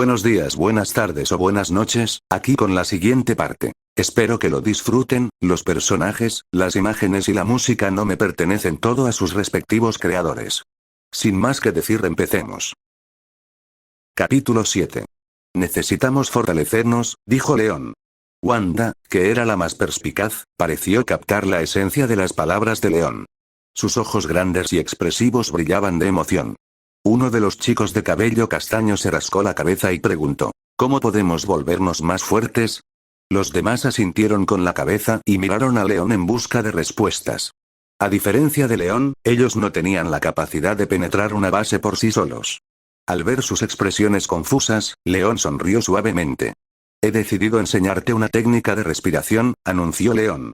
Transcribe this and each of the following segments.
Buenos días, buenas tardes o buenas noches, aquí con la siguiente parte. Espero que lo disfruten, los personajes, las imágenes y la música no me pertenecen todo a sus respectivos creadores. Sin más que decir, empecemos. Capítulo 7. Necesitamos fortalecernos, dijo León. Wanda, que era la más perspicaz, pareció captar la esencia de las palabras de León. Sus ojos grandes y expresivos brillaban de emoción. Uno de los chicos de cabello castaño se rascó la cabeza y preguntó: ¿Cómo podemos volvernos más fuertes? Los demás asintieron con la cabeza y miraron a León en busca de respuestas. A diferencia de León, ellos no tenían la capacidad de penetrar una base por sí solos. Al ver sus expresiones confusas, León sonrió suavemente. He decidido enseñarte una técnica de respiración, anunció León.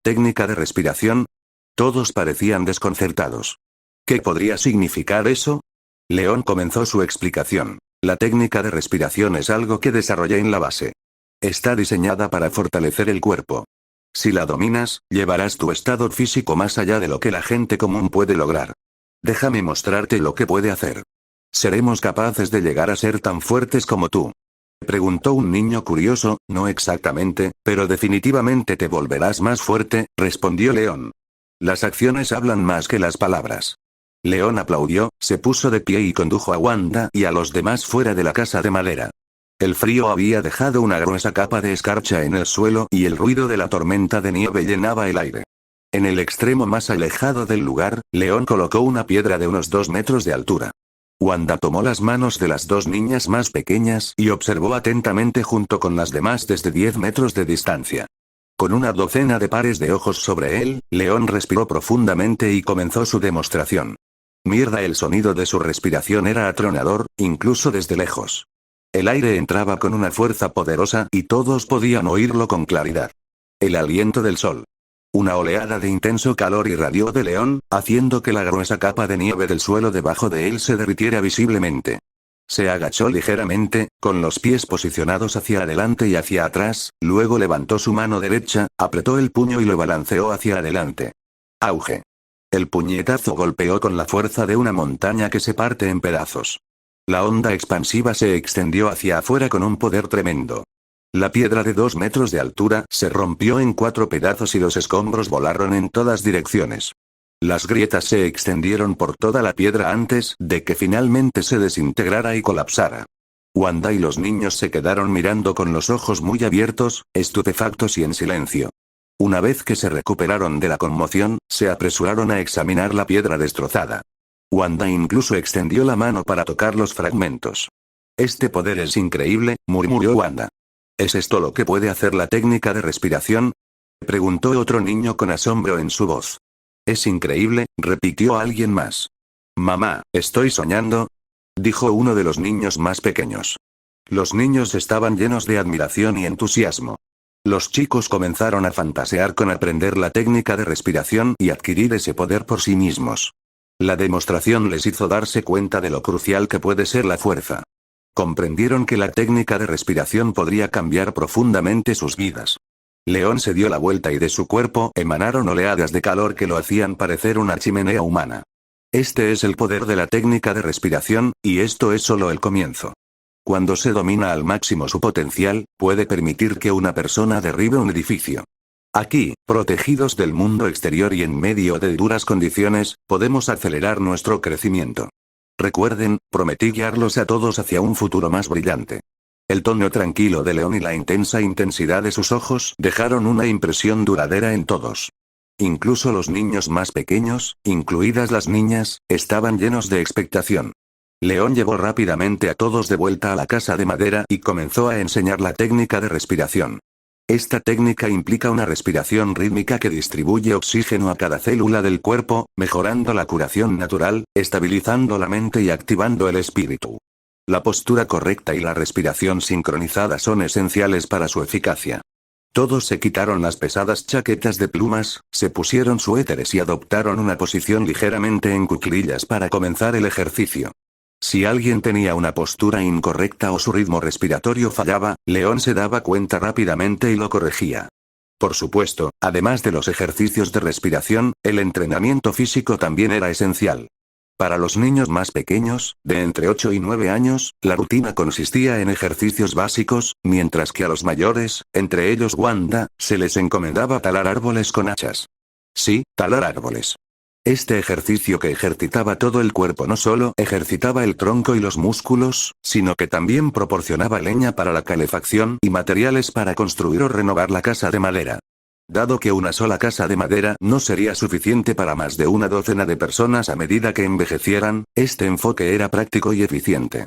¿Técnica de respiración? Todos parecían desconcertados. ¿Qué podría significar eso? León comenzó su explicación. La técnica de respiración es algo que desarrollé en la base. Está diseñada para fortalecer el cuerpo. Si la dominas, llevarás tu estado físico más allá de lo que la gente común puede lograr. Déjame mostrarte lo que puede hacer. ¿Seremos capaces de llegar a ser tan fuertes como tú? Preguntó un niño curioso. No exactamente, pero definitivamente te volverás más fuerte, respondió León. Las acciones hablan más que las palabras. León aplaudió, se puso de pie y condujo a Wanda y a los demás fuera de la casa de madera. El frío había dejado una gruesa capa de escarcha en el suelo y el ruido de la tormenta de nieve llenaba el aire. En el extremo más alejado del lugar, León colocó una piedra de unos 2 metros de altura. Wanda tomó las manos de las dos niñas más pequeñas y observó atentamente junto con las demás desde 10 metros de distancia. Con una docena de pares de ojos sobre él, León respiró profundamente y comenzó su demostración. Mierda, el sonido de su respiración era atronador, incluso desde lejos. El aire entraba con una fuerza poderosa y todos podían oírlo con claridad. El aliento del sol. Una oleada de intenso calor irradió de León, haciendo que la gruesa capa de nieve del suelo debajo de él se derritiera visiblemente. Se agachó ligeramente, con los pies posicionados hacia adelante y hacia atrás, luego levantó su mano derecha, apretó el puño y lo balanceó hacia adelante. Auge. El puñetazo golpeó con la fuerza de una montaña que se parte en pedazos. La onda expansiva se extendió hacia afuera con un poder tremendo. La piedra de 2 metros de altura se rompió en 4 pedazos y los escombros volaron en todas direcciones. Las grietas se extendieron por toda la piedra antes de que finalmente se desintegrara y colapsara. Wanda y los niños se quedaron mirando con los ojos muy abiertos, estupefactos y en silencio. Una vez que se recuperaron de la conmoción, se apresuraron a examinar la piedra destrozada. Wanda incluso extendió la mano para tocar los fragmentos. Este poder es increíble, murmuró Wanda. ¿Es esto lo que puede hacer la técnica de respiración? Preguntó otro niño con asombro en su voz. Es increíble, repitió alguien más. Mamá, ¿estoy soñando? Dijo uno de los niños más pequeños. Los niños estaban llenos de admiración y entusiasmo. Los chicos comenzaron a fantasear con aprender la técnica de respiración y adquirir ese poder por sí mismos. La demostración les hizo darse cuenta de lo crucial que puede ser la fuerza. Comprendieron que la técnica de respiración podría cambiar profundamente sus vidas. León se dio la vuelta y de su cuerpo emanaron oleadas de calor que lo hacían parecer una chimenea humana. Este es el poder de la técnica de respiración, y esto es solo el comienzo. Cuando se domina al máximo su potencial, puede permitir que una persona derribe un edificio. Aquí, protegidos del mundo exterior y en medio de duras condiciones, podemos acelerar nuestro crecimiento. Recuerden, prometí guiarlos a todos hacia un futuro más brillante. El tono tranquilo de León y la intensa intensidad de sus ojos dejaron una impresión duradera en todos. Incluso los niños más pequeños, incluidas las niñas, estaban llenos de expectación. León llevó rápidamente a todos de vuelta a la casa de madera y comenzó a enseñar la técnica de respiración. Esta técnica implica una respiración rítmica que distribuye oxígeno a cada célula del cuerpo, mejorando la curación natural, estabilizando la mente y activando el espíritu. La postura correcta y la respiración sincronizada son esenciales para su eficacia. Todos se quitaron las pesadas chaquetas de plumas, se pusieron suéteres y adoptaron una posición ligeramente en cuclillas para comenzar el ejercicio. Si alguien tenía una postura incorrecta o su ritmo respiratorio fallaba, León se daba cuenta rápidamente y lo corregía. Por supuesto, además de los ejercicios de respiración, el entrenamiento físico también era esencial. Para los niños más pequeños, de entre 8 y 9 años, la rutina consistía en ejercicios básicos, mientras que a los mayores, entre ellos Wanda, se les encomendaba talar árboles con hachas. Sí, talar árboles. Este ejercicio que ejercitaba todo el cuerpo no solo ejercitaba el tronco y los músculos, sino que también proporcionaba leña para la calefacción y materiales para construir o renovar la casa de madera. Dado que una sola casa de madera no sería suficiente para más de una docena de personas a medida que envejecieran, este enfoque era práctico y eficiente.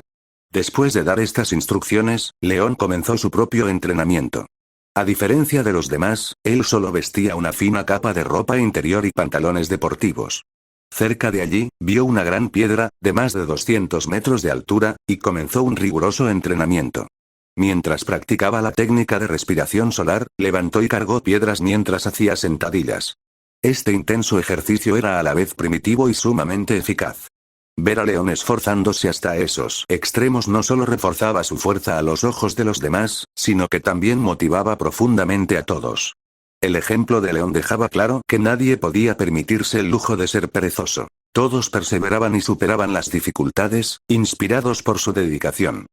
Después de dar estas instrucciones, León comenzó su propio entrenamiento. A diferencia de los demás, él solo vestía una fina capa de ropa interior y pantalones deportivos. Cerca de allí, vio una gran piedra, de más de 200 metros de altura, y comenzó un riguroso entrenamiento. Mientras practicaba la técnica de respiración solar, levantó y cargó piedras mientras hacía sentadillas. Este intenso ejercicio era a la vez primitivo y sumamente eficaz. Ver a León esforzándose hasta esos extremos no solo reforzaba su fuerza a los ojos de los demás, sino que también motivaba profundamente a todos. El ejemplo de León dejaba claro que nadie podía permitirse el lujo de ser perezoso. Todos perseveraban y superaban las dificultades, inspirados por su dedicación.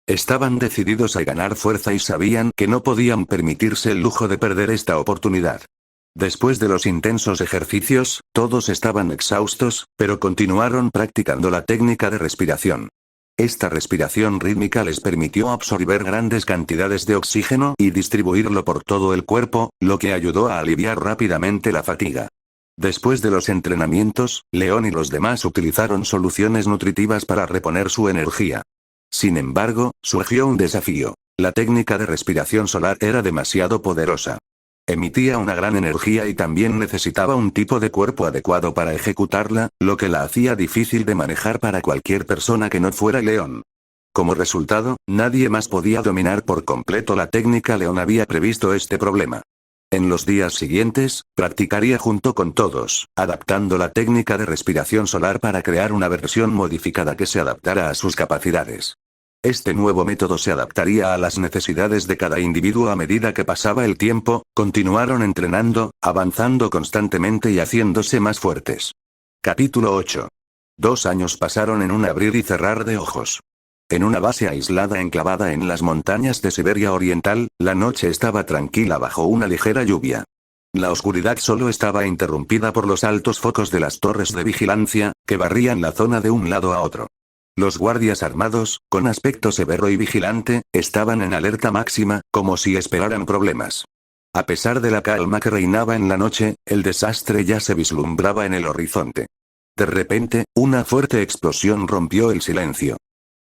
Estaban decididos a ganar fuerza y sabían que no podían permitirse el lujo de perder esta oportunidad. Después de los intensos ejercicios, todos estaban exhaustos, pero continuaron practicando la técnica de respiración. Esta respiración rítmica les permitió absorber grandes cantidades de oxígeno y distribuirlo por todo el cuerpo, lo que ayudó a aliviar rápidamente la fatiga. Después de los entrenamientos, León y los demás utilizaron soluciones nutritivas para reponer su energía. Sin embargo, surgió un desafío. La técnica de respiración solar era demasiado poderosa. Emitía una gran energía y también necesitaba un tipo de cuerpo adecuado para ejecutarla, lo que la hacía difícil de manejar para cualquier persona que no fuera León. Como resultado, nadie más podía dominar por completo la técnica. León había previsto este problema. En los días siguientes, practicaría junto con todos, adaptando la técnica de respiración solar para crear una versión modificada que se adaptara a sus capacidades. Este nuevo método se adaptaría a las necesidades de cada individuo a medida que pasaba el tiempo. Continuaron entrenando, avanzando constantemente y haciéndose más fuertes. Capítulo 8. 2 años pasaron en un abrir y cerrar de ojos. En una base aislada enclavada en las montañas de Siberia Oriental, la noche estaba tranquila bajo una ligera lluvia. La oscuridad solo estaba interrumpida por los altos focos de las torres de vigilancia, que barrían la zona de un lado a otro. Los guardias armados, con aspecto severo y vigilante, estaban en alerta máxima, como si esperaran problemas. A pesar de la calma que reinaba en la noche, el desastre ya se vislumbraba en el horizonte. De repente, una fuerte explosión rompió el silencio.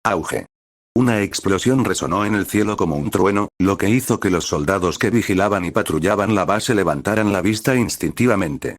Auge. Una explosión resonó en el cielo como un trueno, lo que hizo que los soldados que vigilaban y patrullaban la base levantaran la vista instintivamente.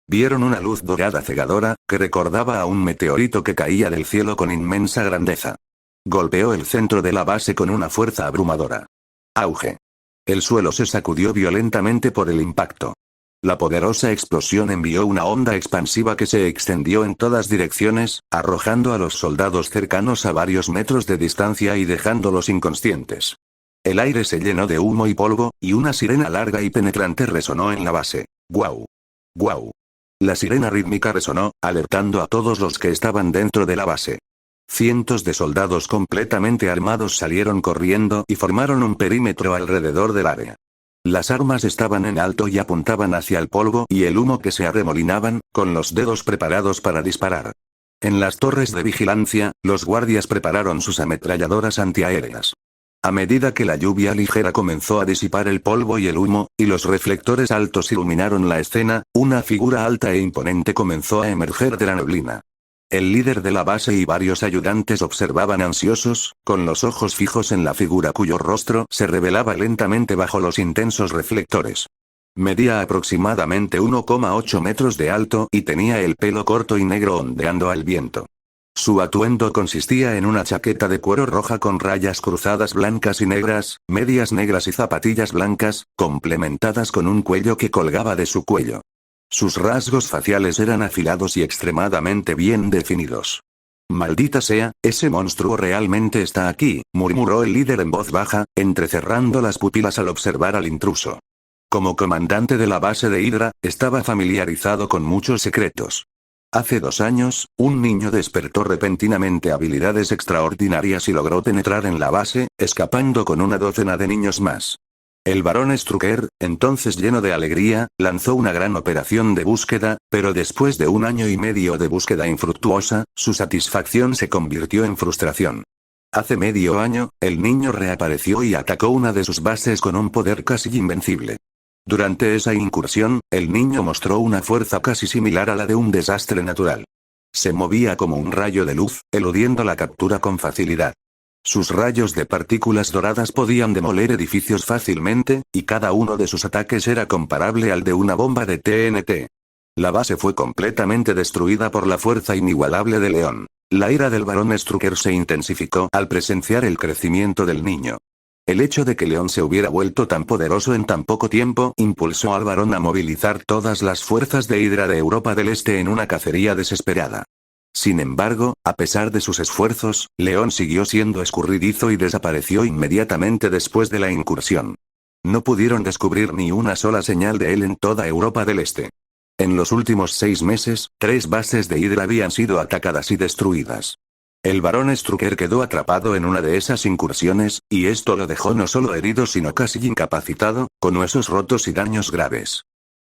Vieron una luz dorada cegadora, que recordaba a un meteorito que caía del cielo con inmensa grandeza. Golpeó el centro de la base con una fuerza abrumadora. Auge. El suelo se sacudió violentamente por el impacto. La poderosa explosión envió una onda expansiva que se extendió en todas direcciones, arrojando a los soldados cercanos a varios metros de distancia y dejándolos inconscientes. El aire se llenó de humo y polvo, y una sirena larga y penetrante resonó en la base. ¡Guau! ¡Guau! La sirena rítmica resonó, alertando a todos los que estaban dentro de la base. Cientos de soldados completamente armados salieron corriendo y formaron un perímetro alrededor del área. Las armas estaban en alto y apuntaban hacia el polvo y el humo que se arremolinaban, con los dedos preparados para disparar. En las torres de vigilancia, los guardias prepararon sus ametralladoras antiaéreas. A medida que la lluvia ligera comenzó a disipar el polvo y el humo, y los reflectores altos iluminaron la escena, una figura alta e imponente comenzó a emerger de la neblina. El líder de la base y varios ayudantes observaban ansiosos, con los ojos fijos en la figura cuyo rostro se revelaba lentamente bajo los intensos reflectores. Medía aproximadamente 1,8 metros de alto y tenía el pelo corto y negro ondeando al viento. Su atuendo consistía en una chaqueta de cuero roja con rayas cruzadas blancas y negras, medias negras y zapatillas blancas, complementadas con un cuello que colgaba de su cuello. Sus rasgos faciales eran afilados y extremadamente bien definidos. «Maldita sea, ese monstruo realmente está aquí», murmuró el líder en voz baja, entrecerrando las pupilas al observar al intruso. Como comandante de la base de Hydra, estaba familiarizado con muchos secretos. Hace 2 años, un niño despertó repentinamente habilidades extraordinarias y logró penetrar en la base, escapando con una docena de niños más. El barón Strucker, entonces lleno de alegría, lanzó una gran operación de búsqueda, pero después de 1 año y medio de búsqueda infructuosa, su satisfacción se convirtió en frustración. Hace medio año, el niño reapareció y atacó una de sus bases con un poder casi invencible. Durante esa incursión, el niño mostró una fuerza casi similar a la de un desastre natural. Se movía como un rayo de luz, eludiendo la captura con facilidad. Sus rayos de partículas doradas podían demoler edificios fácilmente, y cada uno de sus ataques era comparable al de una bomba de TNT. La base fue completamente destruida por la fuerza inigualable de León. La ira del barón Strucker se intensificó al presenciar el crecimiento del niño. El hecho de que León se hubiera vuelto tan poderoso en tan poco tiempo impulsó al barón a movilizar todas las fuerzas de Hydra de Europa del Este en una cacería desesperada. Sin embargo, a pesar de sus esfuerzos, León siguió siendo escurridizo y desapareció inmediatamente después de la incursión. No pudieron descubrir ni una sola señal de él en toda Europa del Este. En los últimos 6 meses, 3 bases de Hydra habían sido atacadas y destruidas. El barón Strucker quedó atrapado en una de esas incursiones, y esto lo dejó no solo herido sino casi incapacitado, con huesos rotos y daños graves.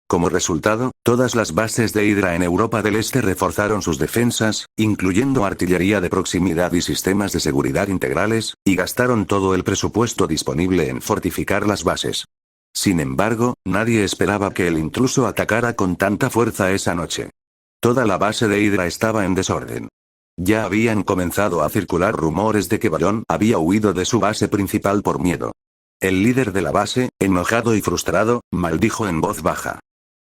Como resultado, todas las bases de Hydra en Europa del Este reforzaron sus defensas, incluyendo artillería de proximidad y sistemas de seguridad integrales, y gastaron todo el presupuesto disponible en fortificar las bases. Sin embargo, nadie esperaba que el intruso atacara con tanta fuerza esa noche. Toda la base de Hydra estaba en desorden. Ya habían comenzado a circular rumores de que Barón había huido de su base principal por miedo. El líder de la base, enojado y frustrado, maldijo en voz baja.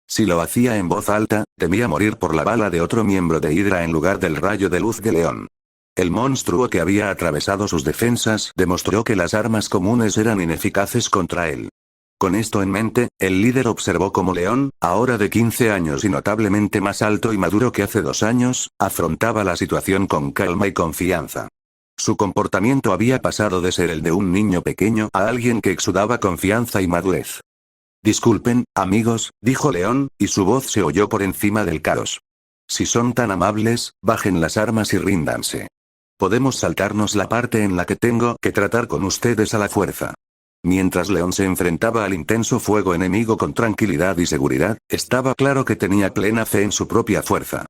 Si lo hacía en voz alta, temía morir por la bala de otro miembro de Hydra en lugar del rayo de luz de León. El monstruo que había atravesado sus defensas demostró que las armas comunes eran ineficaces contra él. Con esto en mente, el líder observó cómo León, ahora de 15 años y notablemente más alto y maduro que hace 2 años, afrontaba la situación con calma y confianza. Su comportamiento había pasado de ser el de un niño pequeño a alguien que exudaba confianza y madurez. Disculpen, amigos, dijo León, y su voz se oyó por encima del caos. Si son tan amables, bajen las armas y ríndanse. Podemos saltarnos la parte en la que tengo que tratar con ustedes a la fuerza. Mientras León se enfrentaba al intenso fuego enemigo con tranquilidad y seguridad, estaba claro que tenía plena fe en su propia fuerza.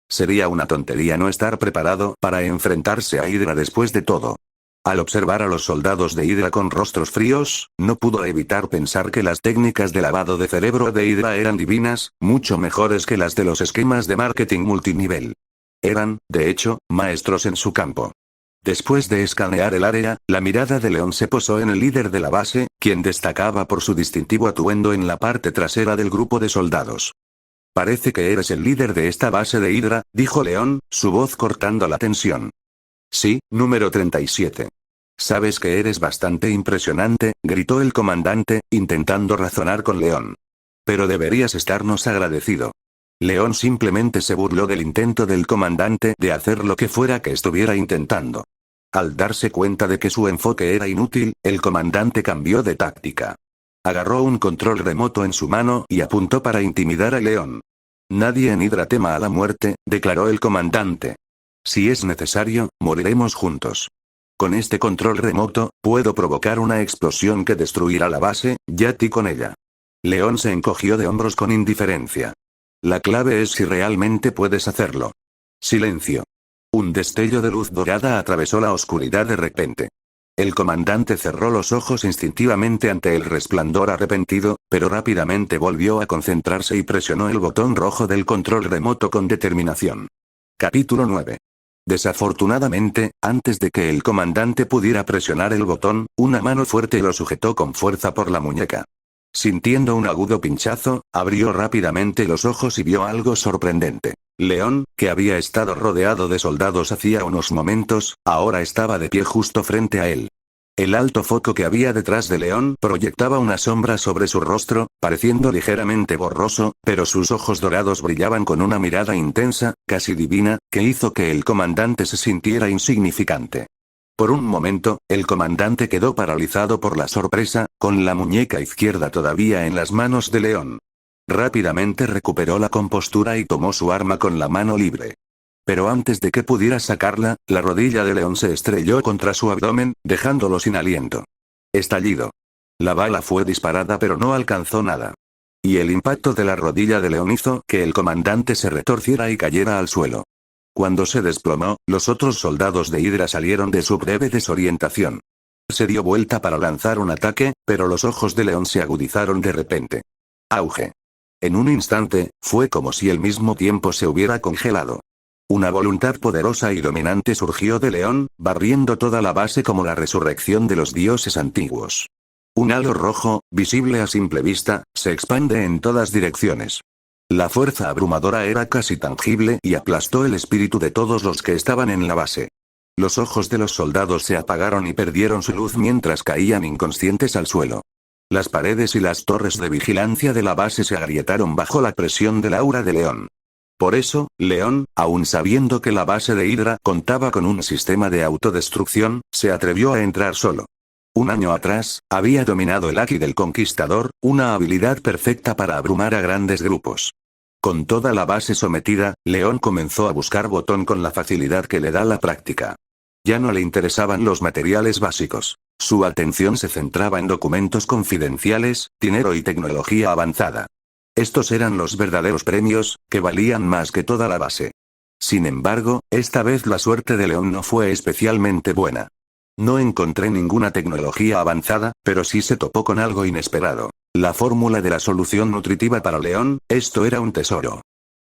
Sería una tontería no estar preparado para enfrentarse a Hydra después de todo. Al observar a los soldados de Hydra con rostros fríos, no pudo evitar pensar que las técnicas de lavado de cerebro de Hydra eran divinas, mucho mejores que las de los esquemas de marketing multinivel. Eran, de hecho, maestros en su campo. Después de escanear el área, la mirada de León se posó en el líder de la base, quien destacaba por su distintivo atuendo en la parte trasera del grupo de soldados. Parece que eres el líder de esta base de Hydra, dijo León, su voz cortando la tensión. Sí, número 37. Sabes que eres bastante impresionante, gritó el comandante, intentando razonar con León. Pero deberías estarnos agradecido. León simplemente se burló del intento del comandante de hacer lo que fuera que estuviera intentando. Al darse cuenta de que su enfoque era inútil, el comandante cambió de táctica. Agarró un control remoto en su mano y apuntó para intimidar a León. Nadie en Hydra tema a la muerte, declaró el comandante. Si es necesario, moriremos juntos. Con este control remoto, puedo provocar una explosión que destruirá la base, ya ti con ella. León se encogió de hombros con indiferencia. La clave es si realmente puedes hacerlo. Silencio. Un destello de luz dorada atravesó la oscuridad de repente. El comandante cerró los ojos instintivamente ante el resplandor arrepentido, pero rápidamente volvió a concentrarse y presionó el botón rojo del control remoto con determinación. Capítulo 9. Desafortunadamente, antes de que el comandante pudiera presionar el botón, una mano fuerte lo sujetó con fuerza por la muñeca. Sintiendo un agudo pinchazo, abrió rápidamente los ojos y vio algo sorprendente. León, que había estado rodeado de soldados hacía unos momentos, ahora estaba de pie justo frente a él. El alto foco que había detrás de León proyectaba una sombra sobre su rostro, pareciendo ligeramente borroso, pero sus ojos dorados brillaban con una mirada intensa, casi divina, que hizo que el comandante se sintiera insignificante. Por un momento, el comandante quedó paralizado por la sorpresa, con la muñeca izquierda todavía en las manos de León. Rápidamente recuperó la compostura y tomó su arma con la mano libre. Pero antes de que pudiera sacarla, la rodilla de León se estrelló contra su abdomen, dejándolo sin aliento. Estallido. La bala fue disparada pero no alcanzó nada. Y el impacto de la rodilla de León hizo que el comandante se retorciera y cayera al suelo. Cuando se desplomó, los otros soldados de Hydra salieron de su breve desorientación. Se dio vuelta para lanzar un ataque, pero los ojos de León se agudizaron de repente. Auge. En un instante, fue como si el mismo tiempo se hubiera congelado. Una voluntad poderosa y dominante surgió de León, barriendo toda la base como la resurrección de los dioses antiguos. Un halo rojo, visible a simple vista, se expande en todas direcciones. La fuerza abrumadora era casi tangible y aplastó el espíritu de todos los que estaban en la base. Los ojos de los soldados se apagaron y perdieron su luz mientras caían inconscientes al suelo. Las paredes y las torres de vigilancia de la base se agrietaron bajo la presión del aura de León. Por eso, León, aun sabiendo que la base de Hydra contaba con un sistema de autodestrucción, se atrevió a entrar solo. Un año atrás, había dominado el Haki del Conquistador, una habilidad perfecta para abrumar a grandes grupos. Con toda la base sometida, León comenzó a buscar botón con la facilidad que le da la práctica. Ya no le interesaban los materiales básicos. Su atención se centraba en documentos confidenciales, dinero y tecnología avanzada. Estos eran los verdaderos premios, que valían más que toda la base. Sin embargo, esta vez la suerte de León no fue especialmente buena. No encontré ninguna tecnología avanzada, pero sí se topó con algo inesperado. La fórmula de la solución nutritiva para León, esto era un tesoro.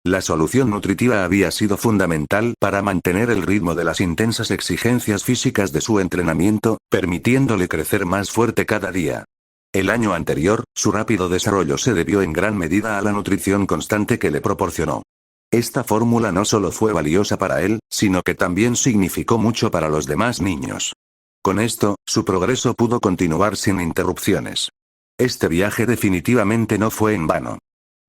La solución nutritiva había sido fundamental para mantener el ritmo de las intensas exigencias físicas de su entrenamiento, permitiéndole crecer más fuerte cada día. El año anterior, su rápido desarrollo se debió en gran medida a la nutrición constante que le proporcionó. Esta fórmula no solo fue valiosa para él, sino que también significó mucho para los demás niños. Con esto, su progreso pudo continuar sin interrupciones. Este viaje definitivamente no fue en vano.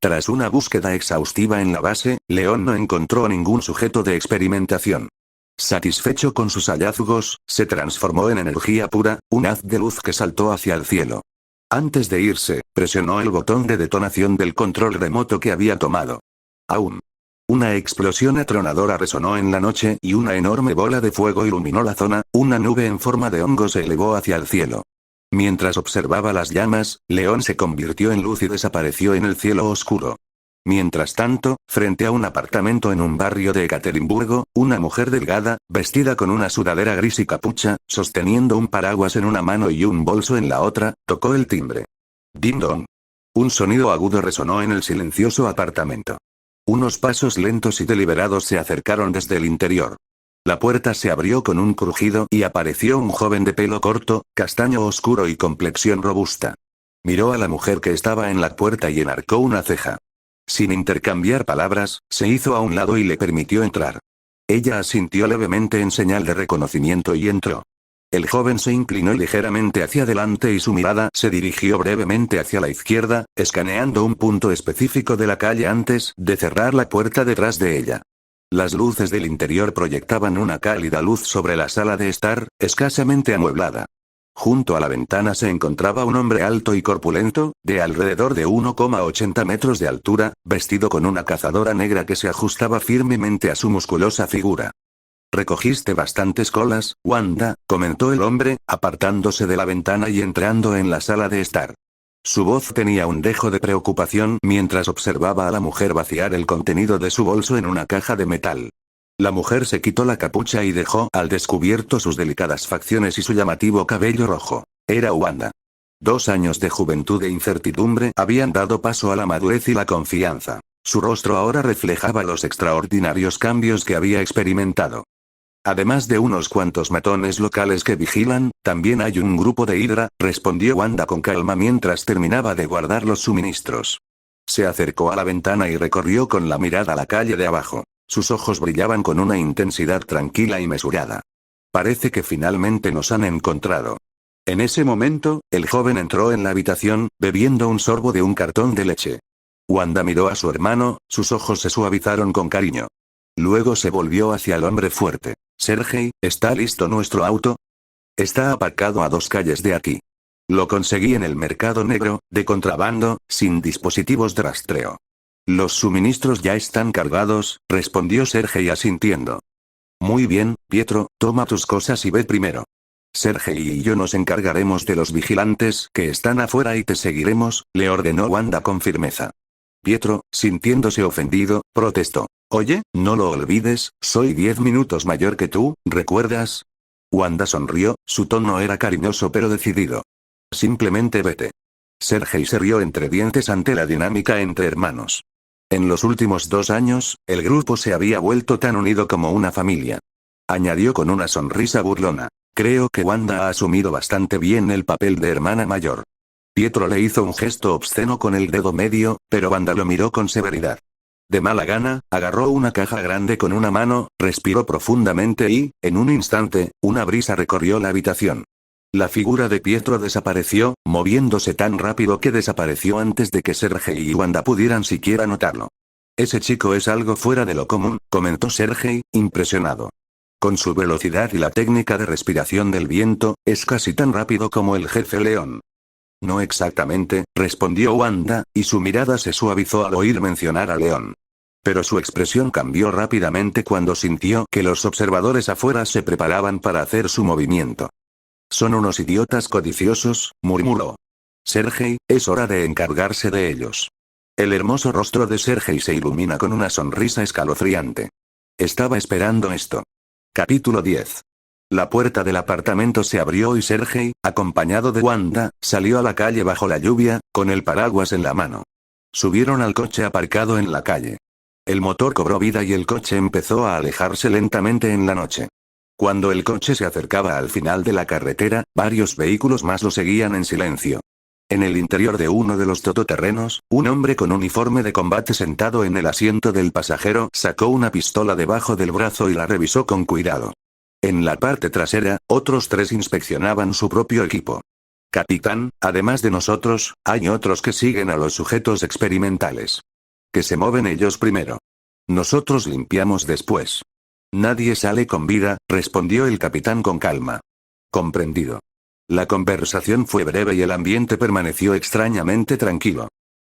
Tras una búsqueda exhaustiva en la base, León no encontró ningún sujeto de experimentación. Satisfecho con sus hallazgos, se transformó en energía pura, un haz de luz que saltó hacia el cielo. Antes de irse, presionó el botón de detonación del control remoto que había tomado. Aún. Una explosión atronadora resonó en la noche y una enorme bola de fuego iluminó la zona, una nube en forma de hongo se elevó hacia el cielo. Mientras observaba las llamas, León se convirtió en luz y desapareció en el cielo oscuro. Mientras tanto, frente a un apartamento en un barrio de Ekaterimburgo, una mujer delgada, vestida con una sudadera gris y capucha, sosteniendo un paraguas en una mano y un bolso en la otra, tocó el timbre. Ding dong. Un sonido agudo resonó en el silencioso apartamento. Unos pasos lentos y deliberados se acercaron desde el interior. La puerta se abrió con un crujido y apareció un joven de pelo corto, castaño oscuro y complexión robusta. Miró a la mujer que estaba en la puerta y enarcó una ceja. Sin intercambiar palabras, se hizo a un lado y le permitió entrar. Ella asintió levemente en señal de reconocimiento y entró. El joven se inclinó ligeramente hacia adelante y su mirada se dirigió brevemente hacia la izquierda, escaneando un punto específico de la calle antes de cerrar la puerta detrás de ella. Las luces del interior proyectaban una cálida luz sobre la sala de estar, escasamente amueblada. Junto a la ventana se encontraba un hombre alto y corpulento, de alrededor de 1,80 metros de altura, vestido con una cazadora negra que se ajustaba firmemente a su musculosa figura. «Recogiste bastantes colas, Wanda», comentó el hombre, apartándose de la ventana y entrando en la sala de estar. Su voz tenía un dejo de preocupación mientras observaba a la mujer vaciar el contenido de su bolso en una caja de metal. La mujer se quitó la capucha y dejó al descubierto sus delicadas facciones y su llamativo cabello rojo. Era Wanda. 2 años de juventud e incertidumbre habían dado paso a la madurez y la confianza. Su rostro ahora reflejaba los extraordinarios cambios que había experimentado. Además de unos cuantos matones locales que vigilan, también hay un grupo de Hydra, respondió Wanda con calma mientras terminaba de guardar los suministros. Se acercó a la ventana y recorrió con la mirada la calle de abajo. Sus ojos brillaban con una intensidad tranquila y mesurada. Parece que finalmente nos han encontrado. En ese momento, el joven entró en la habitación, bebiendo un sorbo de un cartón de leche. Wanda miró a su hermano, sus ojos se suavizaron con cariño. Luego se volvió hacia el hombre fuerte. «Sergei, ¿está listo nuestro auto?» «Está aparcado a 2 calles de aquí». Lo conseguí en el mercado negro, de contrabando, sin dispositivos de rastreo. Los suministros ya están cargados, respondió Sergei asintiendo. Muy bien, Pietro, toma tus cosas y ve primero. Sergei y yo nos encargaremos de los vigilantes que están afuera y te seguiremos, le ordenó Wanda con firmeza. Pietro, sintiéndose ofendido, protestó. Oye, no lo olvides, soy 10 minutos mayor que tú, ¿recuerdas? Wanda sonrió, su tono era cariñoso pero decidido. Simplemente vete. Sergei se rió entre dientes ante la dinámica entre hermanos. En los últimos 2 años, el grupo se había vuelto tan unido como una familia. Añadió con una sonrisa burlona. Creo que Wanda ha asumido bastante bien el papel de hermana mayor. Pietro le hizo un gesto obsceno con el dedo medio, pero Wanda lo miró con severidad. De mala gana, agarró una caja grande con una mano, respiró profundamente y, en un instante, una brisa recorrió la habitación. La figura de Pietro desapareció, moviéndose tan rápido que desapareció antes de que Sergei y Wanda pudieran siquiera notarlo. Ese chico es algo fuera de lo común, comentó Sergei, impresionado. Con su velocidad y la técnica de respiración del viento, es casi tan rápido como el jefe León. No exactamente, respondió Wanda, y su mirada se suavizó al oír mencionar a León. Pero su expresión cambió rápidamente cuando sintió que los observadores afuera se preparaban para hacer su movimiento. Son unos idiotas codiciosos, murmuró. Sergei, es hora de encargarse de ellos. El hermoso rostro de Sergei se ilumina con una sonrisa escalofriante. Estaba esperando esto. Capítulo 10. La puerta del apartamento se abrió y Sergei, acompañado de Wanda, salió a la calle bajo la lluvia, con el paraguas en la mano. Subieron al coche aparcado en la calle. El motor cobró vida y el coche empezó a alejarse lentamente en la noche. Cuando el coche se acercaba al final de la carretera, varios vehículos más lo seguían en silencio. En el interior de uno de los todoterrenos, un hombre con uniforme de combate sentado en el asiento del pasajero sacó una pistola debajo del brazo y la revisó con cuidado. En la parte trasera, otros 3 inspeccionaban su propio equipo. Capitán, además de nosotros, hay otros que siguen a los sujetos experimentales. Que se mueven ellos primero. Nosotros limpiamos después. Nadie sale con vida, respondió el capitán con calma. Comprendido. La conversación fue breve y el ambiente permaneció extrañamente tranquilo.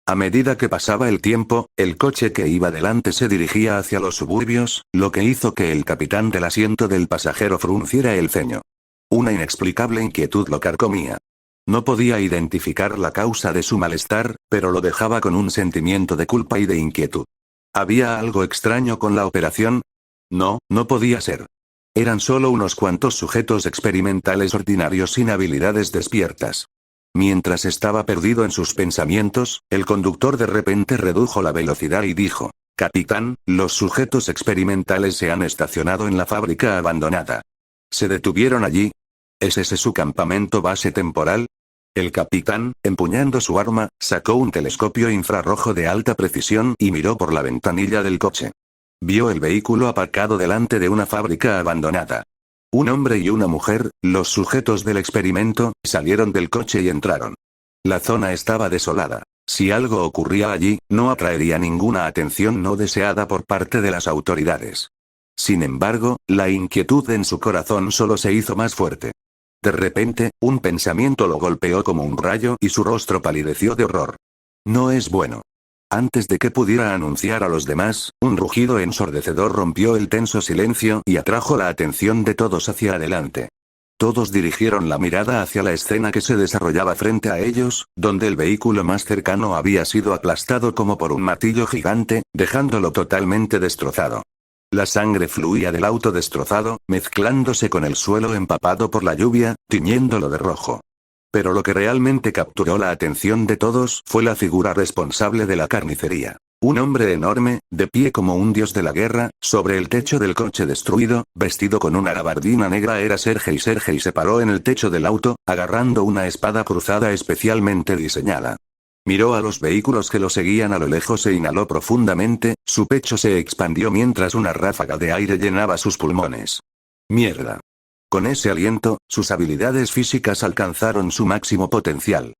A medida que pasaba el tiempo, el coche que iba delante se dirigía hacia los suburbios, lo que hizo que el capitán del asiento del pasajero frunciera el ceño. Una inexplicable inquietud lo carcomía. No podía identificar la causa de su malestar, pero lo dejaba con un sentimiento de culpa y de inquietud. ¿Había algo extraño con la operación? No, no podía ser. Eran solo unos cuantos sujetos experimentales ordinarios sin habilidades despiertas. Mientras estaba perdido en sus pensamientos, el conductor de repente redujo la velocidad y dijo: Capitán, los sujetos experimentales se han estacionado en la fábrica abandonada. ¿Se detuvieron allí? ¿Es ese su campamento base temporal? El capitán, empuñando su arma, sacó un telescopio infrarrojo de alta precisión y miró por la ventanilla del coche. Vio el vehículo aparcado delante de una fábrica abandonada. Un hombre y una mujer, los sujetos del experimento, salieron del coche y entraron. La zona estaba desolada. Si algo ocurría allí, no atraería ninguna atención no deseada por parte de las autoridades. Sin embargo, la inquietud en su corazón solo se hizo más fuerte. De repente, un pensamiento lo golpeó como un rayo y su rostro palideció de horror. No es bueno. Antes de que pudiera anunciar a los demás, un rugido ensordecedor rompió el tenso silencio y atrajo la atención de todos hacia adelante. Todos dirigieron la mirada hacia la escena que se desarrollaba frente a ellos, donde el vehículo más cercano había sido aplastado como por un martillo gigante, dejándolo totalmente destrozado. La sangre fluía del auto destrozado, mezclándose con el suelo empapado por la lluvia, tiñéndolo de rojo. Pero lo que realmente capturó la atención de todos fue la figura responsable de la carnicería. Un hombre enorme, de pie como un dios de la guerra, sobre el techo del coche destruido, vestido con una gabardina negra era Sergei. Sergei se paró en el techo del auto, agarrando una espada cruzada especialmente diseñada. Miró a los vehículos que lo seguían a lo lejos e inhaló profundamente, su pecho se expandió mientras una ráfaga de aire llenaba sus pulmones. Mierda. Con ese aliento, sus habilidades físicas alcanzaron su máximo potencial.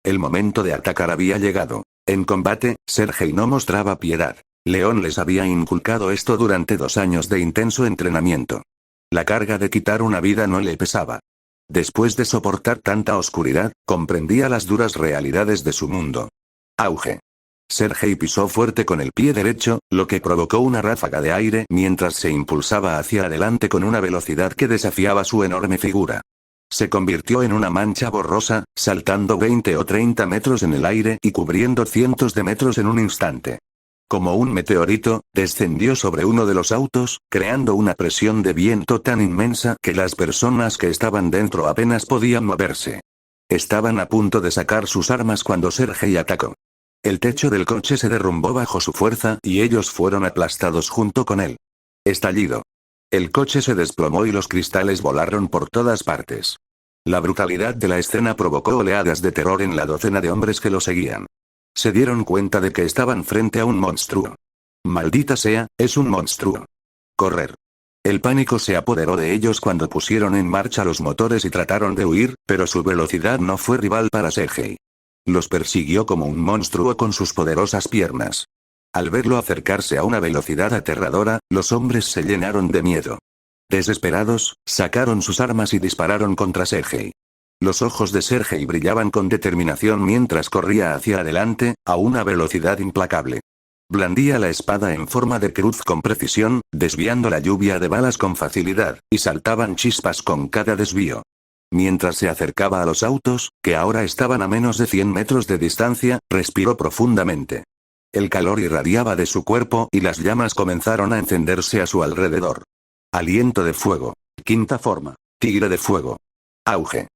El momento de atacar había llegado. En combate, Sergei no mostraba piedad. León les había inculcado esto durante 2 años de intenso entrenamiento. La carga de quitar una vida no le pesaba. Después de soportar tanta oscuridad, comprendía las duras realidades de su mundo. Auge. Sergei pisó fuerte con el pie derecho, lo que provocó una ráfaga de aire mientras se impulsaba hacia adelante con una velocidad que desafiaba su enorme figura. Se convirtió en una mancha borrosa, saltando 20 o 30 metros en el aire y cubriendo cientos de metros en un instante. Como un meteorito, descendió sobre uno de los autos, creando una presión de viento tan inmensa que las personas que estaban dentro apenas podían moverse. Estaban a punto de sacar sus armas cuando Sergei atacó. El techo del coche se derrumbó bajo su fuerza y ellos fueron aplastados junto con él. Estallido. El coche se desplomó y los cristales volaron por todas partes. La brutalidad de la escena provocó oleadas de terror en la docena de hombres que lo seguían. Se dieron cuenta de que estaban frente a un monstruo. Maldita sea, es un monstruo. Correr. El pánico se apoderó de ellos cuando pusieron en marcha los motores y trataron de huir, pero su velocidad no fue rival para Sergei. Los persiguió como un monstruo con sus poderosas piernas. Al verlo acercarse a una velocidad aterradora, los hombres se llenaron de miedo. Desesperados, sacaron sus armas y dispararon contra Sergei. Los ojos de Sergei brillaban con determinación mientras corría hacia adelante, a una velocidad implacable. Blandía la espada en forma de cruz con precisión, desviando la lluvia de balas con facilidad, y saltaban chispas con cada desvío. Mientras se acercaba a los autos, que ahora estaban a menos de 100 metros de distancia, respiró profundamente. El calor irradiaba de su cuerpo y las llamas comenzaron a encenderse a su alrededor. Aliento de fuego. Quinta forma. Tigre de fuego. Auge.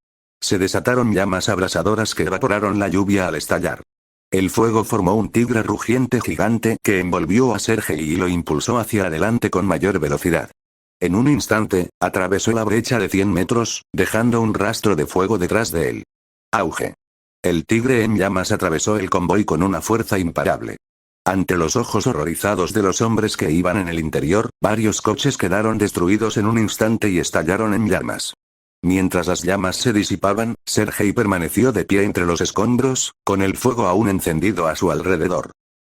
Se desataron llamas abrasadoras que evaporaron la lluvia al estallar. El fuego formó un tigre rugiente gigante que envolvió a Sergei y lo impulsó hacia adelante con mayor velocidad. En un instante, atravesó la brecha de 100 metros, dejando un rastro de fuego detrás de él. Auge. El tigre en llamas atravesó el convoy con una fuerza imparable. Ante los ojos horrorizados de los hombres que iban en el interior, varios coches quedaron destruidos en un instante y estallaron en llamas. Mientras las llamas se disipaban, Sergei permaneció de pie entre los escombros, con el fuego aún encendido a su alrededor.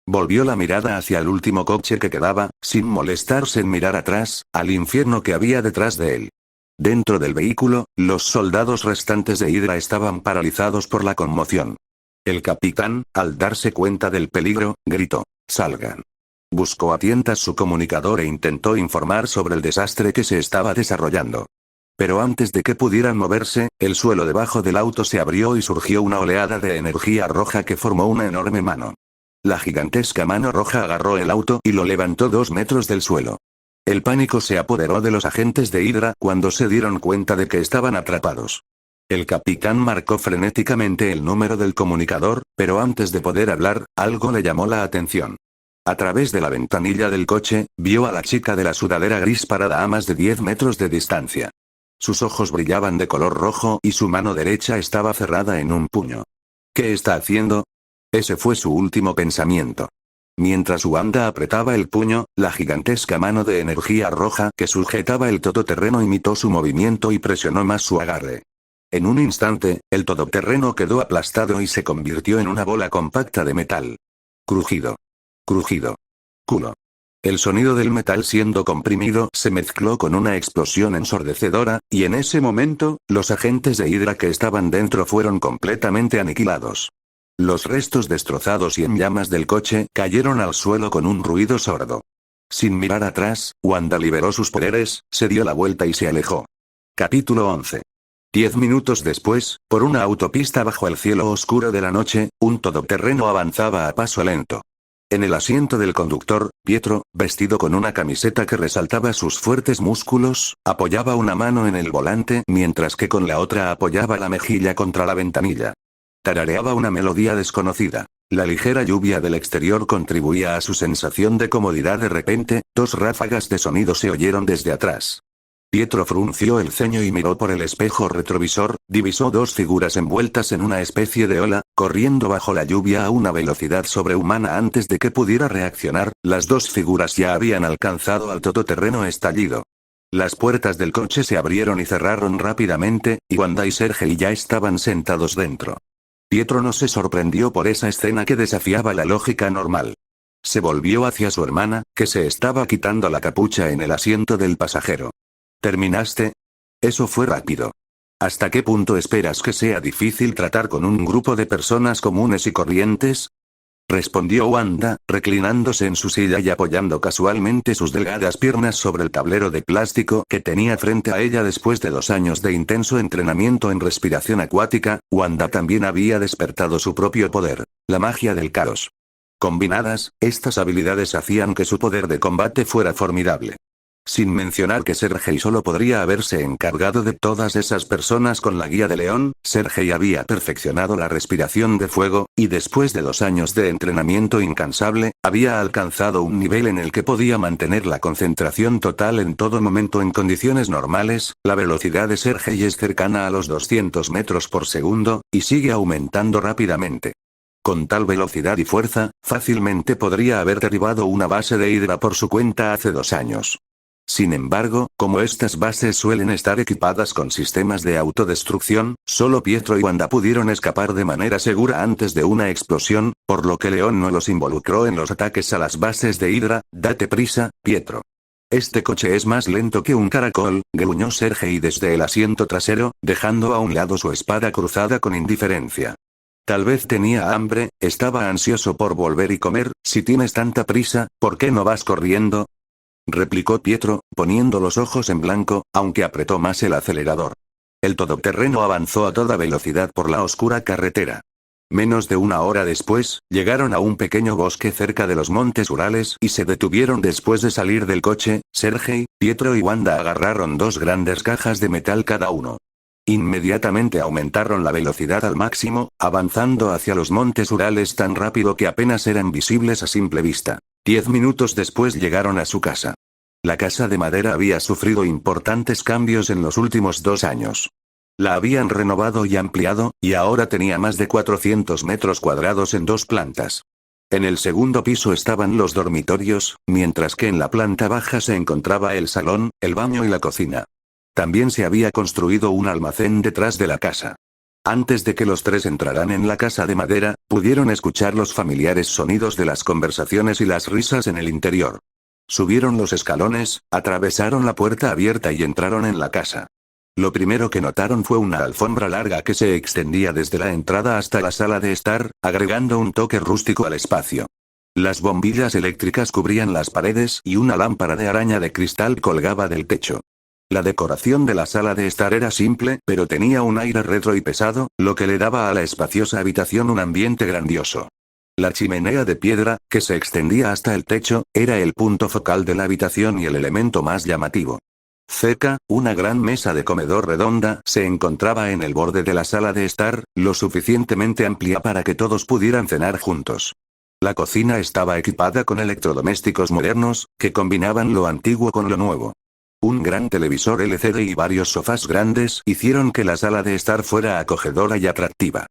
Volvió la mirada hacia el último coche que quedaba, sin molestarse en mirar atrás, al infierno que había detrás de él. Dentro del vehículo, los soldados restantes de Hydra estaban paralizados por la conmoción. El capitán, al darse cuenta del peligro, gritó: «¡Salgan!». Buscó a tientas su comunicador e intentó informar sobre el desastre que se estaba desarrollando. Pero antes de que pudieran moverse, el suelo debajo del auto se abrió y surgió una oleada de energía roja que formó una enorme mano. La gigantesca mano roja agarró el auto y lo levantó 2 metros del suelo. El pánico se apoderó de los agentes de Hydra cuando se dieron cuenta de que estaban atrapados. El capitán marcó frenéticamente el número del comunicador, pero antes de poder hablar, algo le llamó la atención. A través de la ventanilla del coche, vio a la chica de la sudadera gris parada a más de 10 metros de distancia. Sus ojos brillaban de color rojo y su mano derecha estaba cerrada en un puño. ¿Qué está haciendo? Ese fue su último pensamiento. Mientras Wanda apretaba el puño, la gigantesca mano de energía roja que sujetaba el todoterreno imitó su movimiento y presionó más su agarre. En un instante, el todoterreno quedó aplastado y se convirtió en una bola compacta de metal. Crujido. Crujido. Culo. El sonido del metal siendo comprimido se mezcló con una explosión ensordecedora, y en ese momento, los agentes de Hydra que estaban dentro fueron completamente aniquilados. Los restos destrozados y en llamas del coche cayeron al suelo con un ruido sordo. Sin mirar atrás, Wanda liberó sus poderes, se dio la vuelta y se alejó. Capítulo 11. 10 minutos después, por una autopista bajo el cielo oscuro de la noche, un todoterreno avanzaba a paso lento. En el asiento del conductor, Pietro, vestido con una camiseta que resaltaba sus fuertes músculos, apoyaba una mano en el volante mientras que con la otra apoyaba la mejilla contra la ventanilla. Tarareaba una melodía desconocida. La ligera lluvia del exterior contribuía a su sensación de comodidad. De repente, 2 ráfagas de sonido se oyeron desde atrás. Pietro frunció el ceño y miró por el espejo retrovisor, divisó 2 figuras envueltas en una especie de ola, corriendo bajo la lluvia a una velocidad sobrehumana. Antes de que pudiera reaccionar, las 2 figuras ya habían alcanzado al todoterreno estallido. Las puertas del coche se abrieron y cerraron rápidamente, y Wanda y Sergei ya estaban sentados dentro. Pietro no se sorprendió por esa escena que desafiaba la lógica normal. Se volvió hacia su hermana, que se estaba quitando la capucha en el asiento del pasajero. ¿Terminaste? Eso fue rápido. ¿Hasta qué punto esperas que sea difícil tratar con un grupo de personas comunes y corrientes? Respondió Wanda, reclinándose en su silla y apoyando casualmente sus delgadas piernas sobre el tablero de plástico que tenía frente a ella después de 2 años de intenso entrenamiento en respiración acuática. Wanda también había despertado su propio poder, la magia del caos. Combinadas, estas habilidades hacían que su poder de combate fuera formidable. Sin mencionar que Sergei solo podría haberse encargado de todas esas personas con la guía de León. Sergei había perfeccionado la respiración de fuego, y después de 2 años de entrenamiento incansable, había alcanzado un nivel en el que podía mantener la concentración total en todo momento en condiciones normales. La velocidad de Sergei es cercana a los 200 metros por segundo, y sigue aumentando rápidamente. Con tal velocidad y fuerza, fácilmente podría haber derribado una base de Hydra por su cuenta hace 2 años. Sin embargo, como estas bases suelen estar equipadas con sistemas de autodestrucción, solo Pietro y Wanda pudieron escapar de manera segura antes de una explosión, por lo que León no los involucró en los ataques a las bases de Hydra. Date prisa, Pietro. Este coche es más lento que un caracol, gruñó Sergei desde el asiento trasero, dejando a un lado su espada cruzada con indiferencia. Tal vez tenía hambre, estaba ansioso por volver y comer. Si tienes tanta prisa, ¿por qué no vas corriendo?, replicó Pietro, poniendo los ojos en blanco, aunque apretó más el acelerador. El todoterreno avanzó a toda velocidad por la oscura carretera. Menos de 1 hora después, llegaron a un pequeño bosque cerca de los montes Urales y se detuvieron después de salir del coche. Sergei, Pietro y Wanda agarraron 2 grandes cajas de metal cada uno. Inmediatamente aumentaron la velocidad al máximo, avanzando hacia los montes Urales tan rápido que apenas eran visibles a simple vista. 10 minutos después llegaron a su casa. La casa de madera había sufrido importantes cambios en los últimos 2 años. La habían renovado y ampliado, y ahora tenía más de 400 metros cuadrados en 2 plantas. En el segundo piso estaban los dormitorios, mientras que en la planta baja se encontraba el salón, el baño y la cocina. También se había construido un almacén detrás de la casa. Antes de que los 3 entraran en la casa de madera, pudieron escuchar los familiares sonidos de las conversaciones y las risas en el interior. Subieron los escalones, atravesaron la puerta abierta y entraron en la casa. Lo primero que notaron fue una alfombra larga que se extendía desde la entrada hasta la sala de estar, agregando un toque rústico al espacio. Las bombillas eléctricas cubrían las paredes y una lámpara de araña de cristal colgaba del techo. La decoración de la sala de estar era simple, pero tenía un aire retro y pesado, lo que le daba a la espaciosa habitación un ambiente grandioso. La chimenea de piedra, que se extendía hasta el techo, era el punto focal de la habitación y el elemento más llamativo. Cerca, una gran mesa de comedor redonda se encontraba en el borde de la sala de estar, lo suficientemente amplia para que todos pudieran cenar juntos. La cocina estaba equipada con electrodomésticos modernos, que combinaban lo antiguo con lo nuevo. Un gran televisor LCD y varios sofás grandes hicieron que la sala de estar fuera acogedora y atractiva.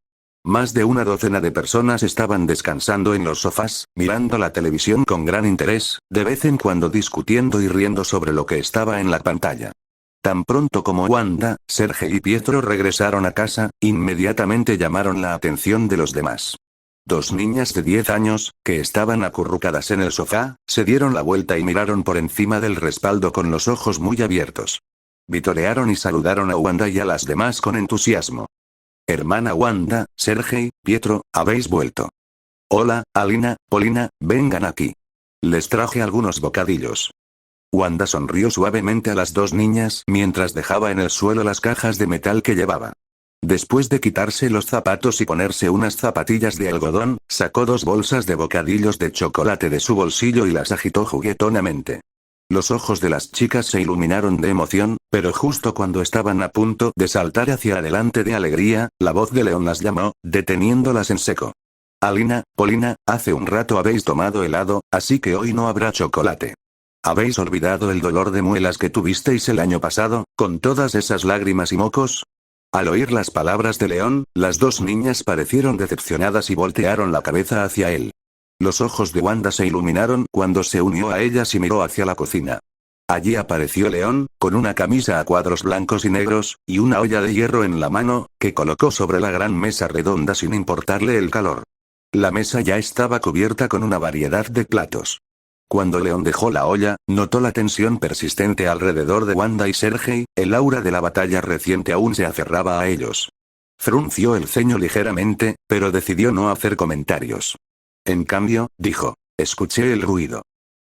Más de una docena de personas estaban descansando en los sofás, mirando la televisión con gran interés, de vez en cuando discutiendo y riendo sobre lo que estaba en la pantalla. Tan pronto como Wanda, Sergei y Pietro regresaron a casa, inmediatamente llamaron la atención de los demás. 2 niñas de 10 años, que estaban acurrucadas en el sofá, se dieron la vuelta y miraron por encima del respaldo con los ojos muy abiertos. Vitorearon y saludaron a Wanda y a las demás con entusiasmo. Hermana Wanda, Sergei, Pietro, habéis vuelto. Hola, Alina, Polina, vengan aquí. Les traje algunos bocadillos. Wanda sonrió suavemente a las 2 niñas mientras dejaba en el suelo las cajas de metal que llevaba. Después de quitarse los zapatos y ponerse unas zapatillas de algodón, sacó 2 bolsas de bocadillos de chocolate de su bolsillo y las agitó juguetonamente. Los ojos de las chicas se iluminaron de emoción, pero justo cuando estaban a punto de saltar hacia adelante de alegría, la voz de León las llamó, deteniéndolas en seco. Alina, Polina, hace un rato habéis tomado helado, así que hoy no habrá chocolate. ¿Habéis olvidado el dolor de muelas que tuvisteis el año pasado, con todas esas lágrimas y mocos? Al oír las palabras de León, las 2 niñas parecieron decepcionadas y voltearon la cabeza hacia él. Los ojos de Wanda se iluminaron cuando se unió a ellas y miró hacia la cocina. Allí apareció León, con una camisa a cuadros blancos y negros, y una olla de hierro en la mano, que colocó sobre la gran mesa redonda sin importarle el calor. La mesa ya estaba cubierta con una variedad de platos. Cuando León dejó la olla, notó la tensión persistente alrededor de Wanda y Sergei, el aura de la batalla reciente aún se aferraba a ellos. Frunció el ceño ligeramente, pero decidió no hacer comentarios. En cambio, dijo, escuché el ruido.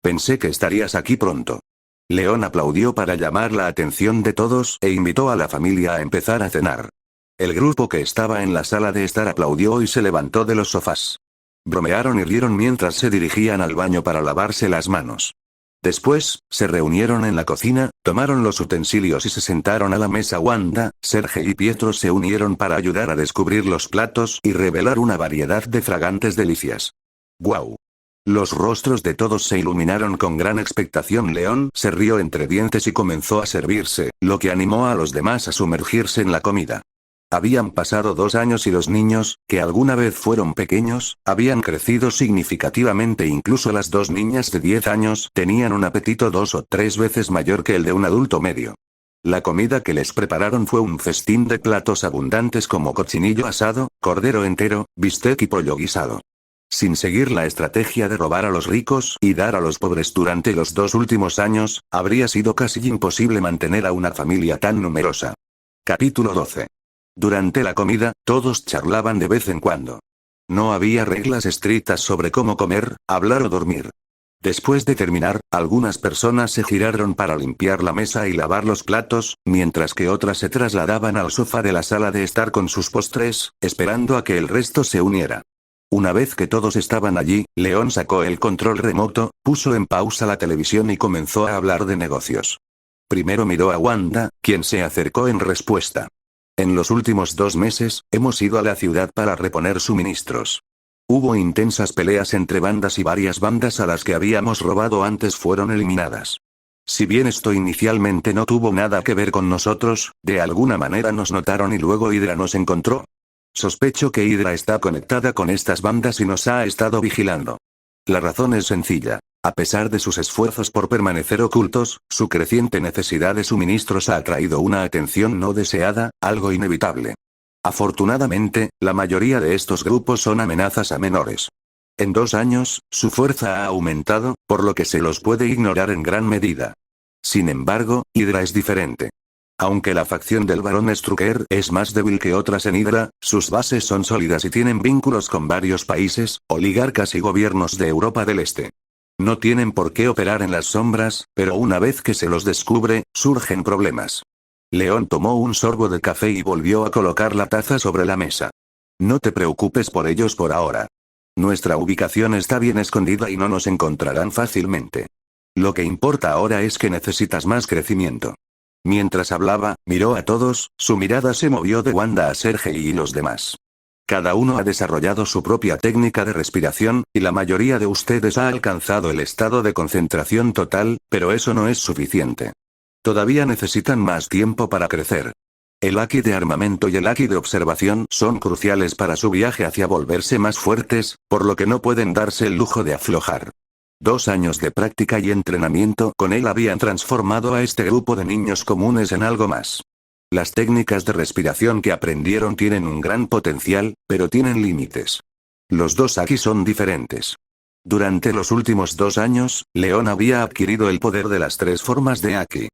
Pensé que estarías aquí pronto. León aplaudió para llamar la atención de todos e invitó a la familia a empezar a cenar. El grupo que estaba en la sala de estar aplaudió y se levantó de los sofás. Bromearon y rieron mientras se dirigían al baño para lavarse las manos. Después, se reunieron en la cocina, tomaron los utensilios y se sentaron a la mesa. Wanda, Sergei y Pietro se unieron para ayudar a descubrir los platos y revelar una variedad de fragantes delicias. ¡Guau! Los rostros de todos se iluminaron con gran expectación. León se rió entre dientes y comenzó a servirse, lo que animó a los demás a sumergirse en la comida. Habían pasado 2 años y los niños, que alguna vez fueron pequeños, habían crecido significativamente. Incluso las 2 niñas de 10 años tenían un apetito 2 o 3 veces mayor que el de un adulto medio. La comida que les prepararon fue un festín de platos abundantes como cochinillo asado, cordero entero, bistec y pollo guisado. Sin seguir la estrategia de robar a los ricos y dar a los pobres durante los 2 últimos años, habría sido casi imposible mantener a una familia tan numerosa. Capítulo 12. Durante la comida, todos charlaban de vez en cuando. No había reglas estrictas sobre cómo comer, hablar o dormir. Después de terminar, algunas personas se giraron para limpiar la mesa y lavar los platos, mientras que otras se trasladaban al sofá de la sala de estar con sus postres, esperando a que el resto se uniera. Una vez que todos estaban allí, León sacó el control remoto, puso en pausa la televisión y comenzó a hablar de negocios. Primero miró a Wanda, quien se acercó en respuesta. En los últimos 2 meses, hemos ido a la ciudad para reponer suministros. Hubo intensas peleas entre bandas y varias bandas a las que habíamos robado antes fueron eliminadas. Si bien esto inicialmente no tuvo nada que ver con nosotros, de alguna manera nos notaron y luego Hydra nos encontró. Sospecho que Hydra está conectada con estas bandas y nos ha estado vigilando. La razón es sencilla. A pesar de sus esfuerzos por permanecer ocultos, su creciente necesidad de suministros ha atraído una atención no deseada, algo inevitable. Afortunadamente, la mayoría de estos grupos son amenazas a menores. En 2 años, su fuerza ha aumentado, por lo que se los puede ignorar en gran medida. Sin embargo, Hydra es diferente. Aunque la facción del Barón Strucker es más débil que otras en Hydra, sus bases son sólidas y tienen vínculos con varios países, oligarcas y gobiernos de Europa del Este. No tienen por qué operar en las sombras, pero una vez que se los descubre, surgen problemas. León tomó un sorbo de café y volvió a colocar la taza sobre la mesa. No te preocupes por ellos por ahora. Nuestra ubicación está bien escondida y no nos encontrarán fácilmente. Lo que importa ahora es que necesitas más crecimiento. Mientras hablaba, miró a todos, su mirada se movió de Wanda a Sergei y los demás. Cada uno ha desarrollado su propia técnica de respiración, y la mayoría de ustedes ha alcanzado el estado de concentración total, pero eso no es suficiente. Todavía necesitan más tiempo para crecer. El Aki de armamento y el Aki de observación son cruciales para su viaje hacia volverse más fuertes, por lo que no pueden darse el lujo de aflojar. 2 años de práctica y entrenamiento con él habían transformado a este grupo de niños comunes en algo más. Las técnicas de respiración que aprendieron tienen un gran potencial, pero tienen límites. Los 2 Aki son diferentes. Durante los últimos 2 años, León había adquirido el poder de las 3 formas de Aki.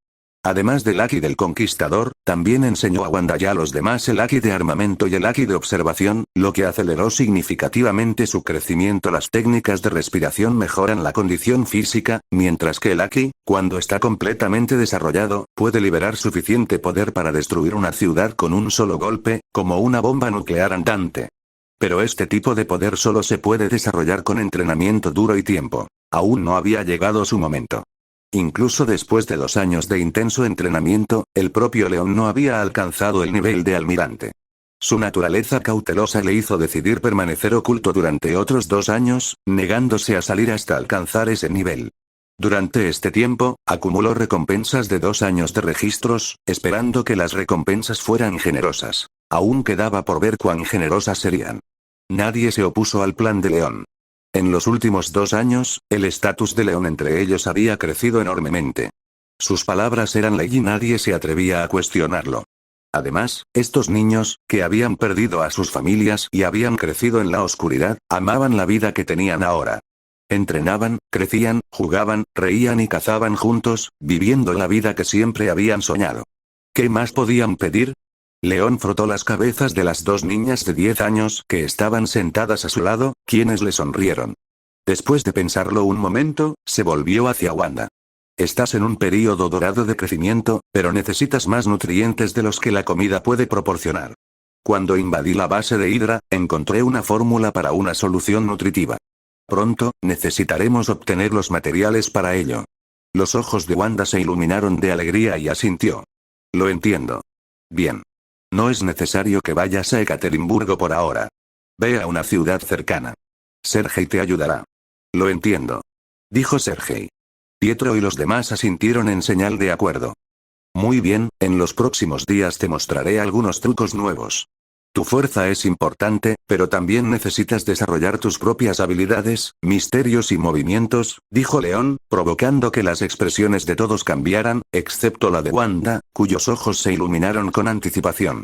Además del Aki del Conquistador, también enseñó a Wanda y a los demás el Aki de armamento y el Aki de observación, lo que aceleró significativamente su crecimiento. Las técnicas de respiración mejoran la condición física, mientras que el Aki, cuando está completamente desarrollado, puede liberar suficiente poder para destruir una ciudad con un solo golpe, como una bomba nuclear andante. Pero este tipo de poder solo se puede desarrollar con entrenamiento duro y tiempo. Aún no había llegado su momento. Incluso después de 2 años de intenso entrenamiento, el propio León no había alcanzado el nivel de almirante. Su naturaleza cautelosa le hizo decidir permanecer oculto durante otros 2 años, negándose a salir hasta alcanzar ese nivel. Durante este tiempo, acumuló recompensas de 2 años de registros, esperando que las recompensas fueran generosas. Aún quedaba por ver cuán generosas serían. Nadie se opuso al plan de León. En los últimos 2 años, el estatus de León entre ellos había crecido enormemente. Sus palabras eran ley y nadie se atrevía a cuestionarlo. Además, estos niños, que habían perdido a sus familias y habían crecido en la oscuridad, amaban la vida que tenían ahora. Entrenaban, crecían, jugaban, reían y cazaban juntos, viviendo la vida que siempre habían soñado. ¿Qué más podían pedir? León frotó las cabezas de las dos niñas de 10 años que estaban sentadas a su lado, quienes le sonrieron. Después de pensarlo un momento, se volvió hacia Wanda. Estás en un período dorado de crecimiento, pero necesitas más nutrientes de los que la comida puede proporcionar. Cuando invadí la base de Hydra, encontré una fórmula para una solución nutritiva. Pronto, necesitaremos obtener los materiales para ello. Los ojos de Wanda se iluminaron de alegría y asintió. Lo entiendo. Bien. No es necesario que vayas a Ekaterimburgo por ahora. Ve a una ciudad cercana. Sergei te ayudará. Lo entiendo. Dijo Sergei. Pietro y los demás asintieron en señal de acuerdo. Muy bien, en los próximos días te mostraré algunos trucos nuevos. Tu fuerza es importante, pero también necesitas desarrollar tus propias habilidades, misterios y movimientos, dijo León, provocando que las expresiones de todos cambiaran, excepto la de Wanda, cuyos ojos se iluminaron con anticipación.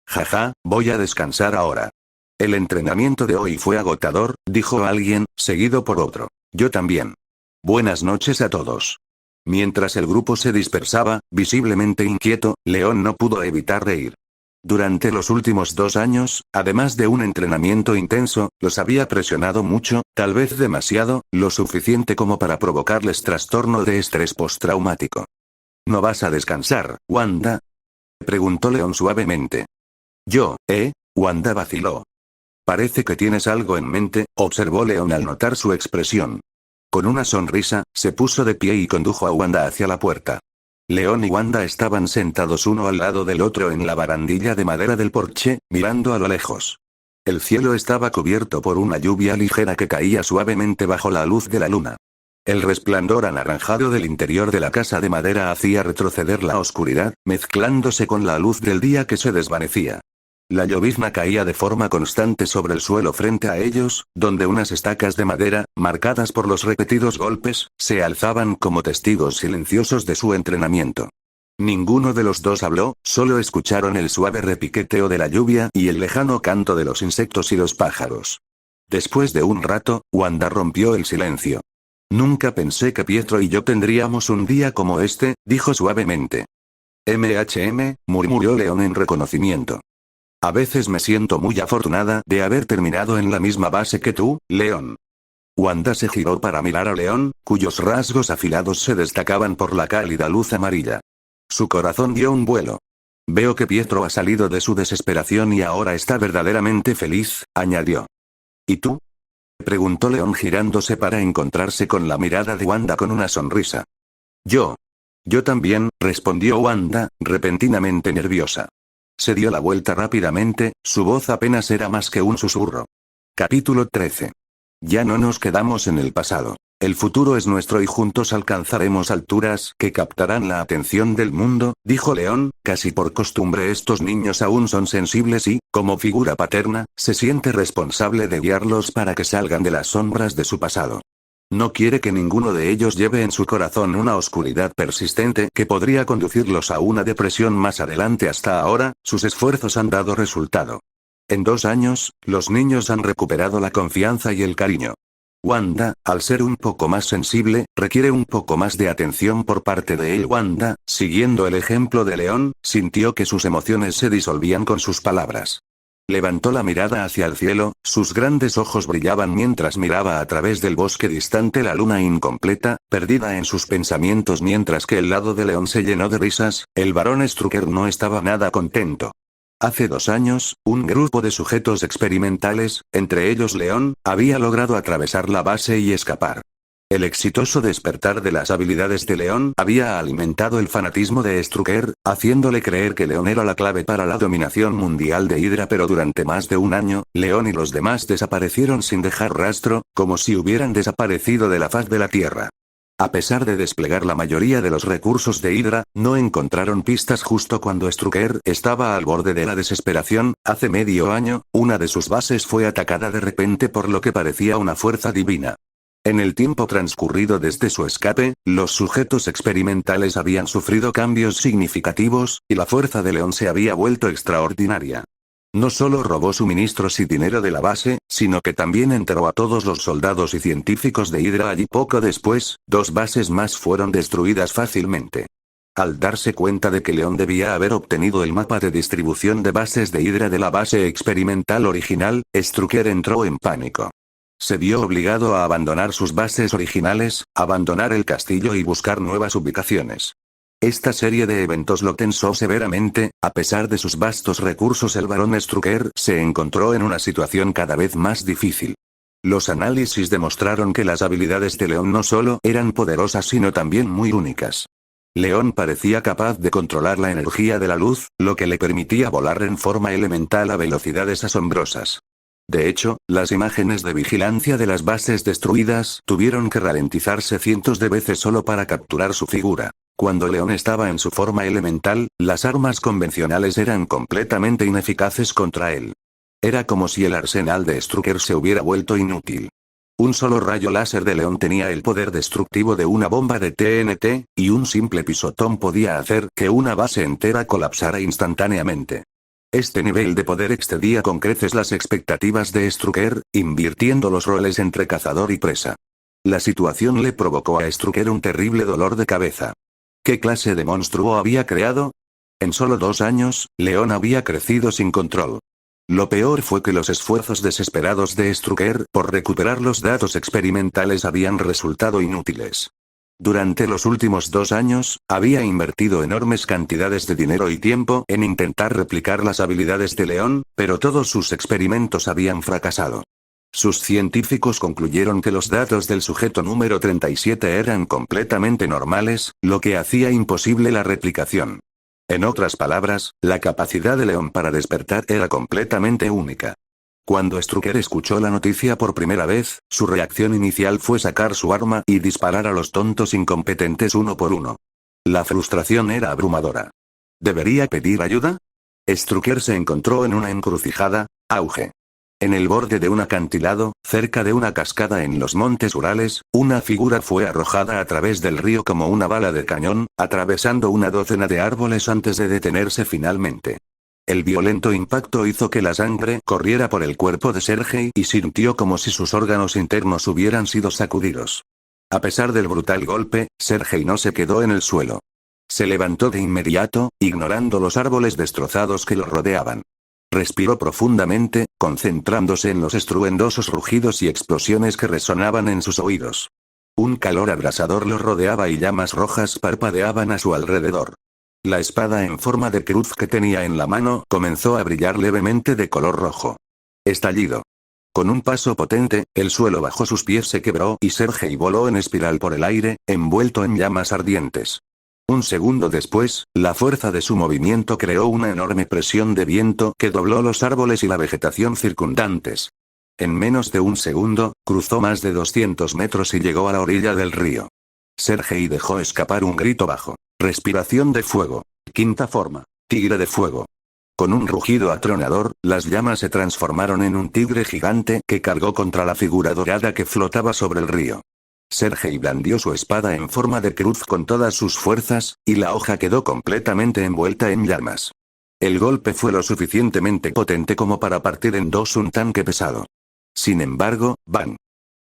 Jaja, voy a descansar ahora. El entrenamiento de hoy fue agotador, dijo alguien, seguido por otro. Yo también. Buenas noches a todos. Mientras el grupo se dispersaba, visiblemente inquieto, León no pudo evitar reír. Durante los últimos 2 años, además de un entrenamiento intenso, los había presionado mucho, tal vez demasiado, lo suficiente como para provocarles trastorno de estrés postraumático. ¿No vas a descansar, Wanda? Preguntó León suavemente. Wanda vaciló. Parece que tienes algo en mente, observó León al notar su expresión. Con una sonrisa, se puso de pie y condujo a Wanda hacia la puerta. León y Wanda estaban sentados uno al lado del otro en la barandilla de madera del porche, mirando a lo lejos. El cielo estaba cubierto por una lluvia ligera que caía suavemente bajo la luz de la luna. El resplandor anaranjado del interior de la casa de madera hacía retroceder la oscuridad, mezclándose con la luz del día que se desvanecía. La llovizna caía de forma constante sobre el suelo frente a ellos, donde unas estacas de madera, marcadas por los repetidos golpes, se alzaban como testigos silenciosos de su entrenamiento. Ninguno de los dos habló, solo escucharon el suave repiqueteo de la lluvia y el lejano canto de los insectos y los pájaros. Después de un rato, Wanda rompió el silencio. Nunca pensé que Pietro y yo tendríamos un día como este, dijo suavemente. Murmuró León en reconocimiento. A veces me siento muy afortunada de haber terminado en la misma base que tú, León. Wanda se giró para mirar a León, cuyos rasgos afilados se destacaban por la cálida luz amarilla. Su corazón dio un vuelo. Veo que Pietro ha salido de su desesperación y ahora está verdaderamente feliz, añadió. ¿Y tú? Preguntó León girándose para encontrarse con la mirada de Wanda con una sonrisa. Yo también, respondió Wanda, repentinamente nerviosa. Se dio la vuelta rápidamente, su voz apenas era más que un susurro. Capítulo 13. Ya no nos quedamos en el pasado. El futuro es nuestro y juntos alcanzaremos alturas que captarán la atención del mundo, dijo León, casi por costumbre estos niños aún son sensibles y, como figura paterna, se siente responsable de guiarlos para que salgan de las sombras de su pasado. No quiere que ninguno de ellos lleve en su corazón una oscuridad persistente que podría conducirlos a una depresión más adelante. Hasta ahora, sus esfuerzos han dado resultado. En 2 años, los niños han recuperado la confianza y el cariño. Wanda, al ser un poco más sensible, requiere un poco más de atención por parte de él. Wanda, siguiendo el ejemplo de León, sintió que sus emociones se disolvían con sus palabras. Levantó la mirada hacia el cielo, sus grandes ojos brillaban mientras miraba a través del bosque distante la luna incompleta, perdida en sus pensamientos mientras que el lado de León se llenó de risas. El barón Strucker no estaba nada contento. Hace 2 años, un grupo de sujetos experimentales, entre ellos León, había logrado atravesar la base y escapar. El exitoso despertar de las habilidades de León había alimentado el fanatismo de Strucker, haciéndole creer que León era la clave para la dominación mundial de Hydra, pero durante más de 1 año, León y los demás desaparecieron sin dejar rastro, como si hubieran desaparecido de la faz de la Tierra. A pesar de desplegar la mayoría de los recursos de Hydra, no encontraron pistas justo cuando Strucker estaba al borde de la desesperación. Hace medio año, una de sus bases fue atacada de repente por lo que parecía una fuerza divina. En el tiempo transcurrido desde su escape, los sujetos experimentales habían sufrido cambios significativos, y la fuerza de León se había vuelto extraordinaria. No solo robó suministros y dinero de la base, sino que también enterró a todos los soldados y científicos de Hydra allí. Poco después, 2 bases más fueron destruidas fácilmente. Al darse cuenta de que Leon debía haber obtenido el mapa de distribución de bases de Hydra de la base experimental original, Strucker entró en pánico. Se vio obligado a abandonar sus bases originales, abandonar el castillo y buscar nuevas ubicaciones. Esta serie de eventos lo tensó severamente. A pesar de sus vastos recursos, el barón Strucker se encontró en una situación cada vez más difícil. Los análisis demostraron que las habilidades de Leon no solo eran poderosas sino también muy únicas. Leon parecía capaz de controlar la energía de la luz, lo que le permitía volar en forma elemental a velocidades asombrosas. De hecho, las imágenes de vigilancia de las bases destruidas tuvieron que ralentizarse cientos de veces solo para capturar su figura. Cuando Leon estaba en su forma elemental, las armas convencionales eran completamente ineficaces contra él. Era como si el arsenal de Strucker se hubiera vuelto inútil. Un solo rayo láser de Leon tenía el poder destructivo de una bomba de TNT, y un simple pisotón podía hacer que una base entera colapsara instantáneamente. Este nivel de poder excedía con creces las expectativas de Strucker, invirtiendo los roles entre cazador y presa. La situación le provocó a Strucker un terrible dolor de cabeza. ¿Qué clase de monstruo había creado? En solo 2 años, Leon había crecido sin control. Lo peor fue que los esfuerzos desesperados de Strucker por recuperar los datos experimentales habían resultado inútiles. Durante los últimos 2 años, había invertido enormes cantidades de dinero y tiempo en intentar replicar las habilidades de Leon, pero todos sus experimentos habían fracasado. Sus científicos concluyeron que los datos del sujeto número 37 eran completamente normales, lo que hacía imposible la replicación. En otras palabras, la capacidad de Leon para despertar era completamente única. Cuando Strucker escuchó la noticia por primera vez, su reacción inicial fue sacar su arma y disparar a los tontos incompetentes uno por uno. La frustración era abrumadora. ¿Debería pedir ayuda? Strucker se encontró en una encrucijada. Auge. En el borde de un acantilado, cerca de una cascada en los montes Urales, una figura fue arrojada a través del río como una bala de cañón, atravesando una docena de árboles antes de detenerse finalmente. El violento impacto hizo que la sangre corriera por el cuerpo de Sergei y sintió como si sus órganos internos hubieran sido sacudidos. A pesar del brutal golpe, Sergei no se quedó en el suelo. Se levantó de inmediato, ignorando los árboles destrozados que lo rodeaban. Respiró profundamente, concentrándose en los estruendosos rugidos y explosiones que resonaban en sus oídos. Un calor abrasador lo rodeaba y llamas rojas parpadeaban a su alrededor. La espada en forma de cruz que tenía en la mano comenzó a brillar levemente de color rojo. Estallido. Con un paso potente, el suelo bajo sus pies se quebró y Sergei voló en espiral por el aire, envuelto en llamas ardientes. Un segundo después, la fuerza de su movimiento creó una enorme presión de viento que dobló los árboles y la vegetación circundantes. En menos de un segundo, cruzó más de 200 metros y llegó a la orilla del río. Sergei dejó escapar un grito bajo. Respiración de fuego. Quinta forma. Tigre de fuego. Con un rugido atronador, las llamas se transformaron en un tigre gigante que cargó contra la figura dorada que flotaba sobre el río. Sergei blandió su espada en forma de cruz con todas sus fuerzas, y la hoja quedó completamente envuelta en llamas. El golpe fue lo suficientemente potente como para partir en dos un tanque pesado. Sin embargo, ¡bang!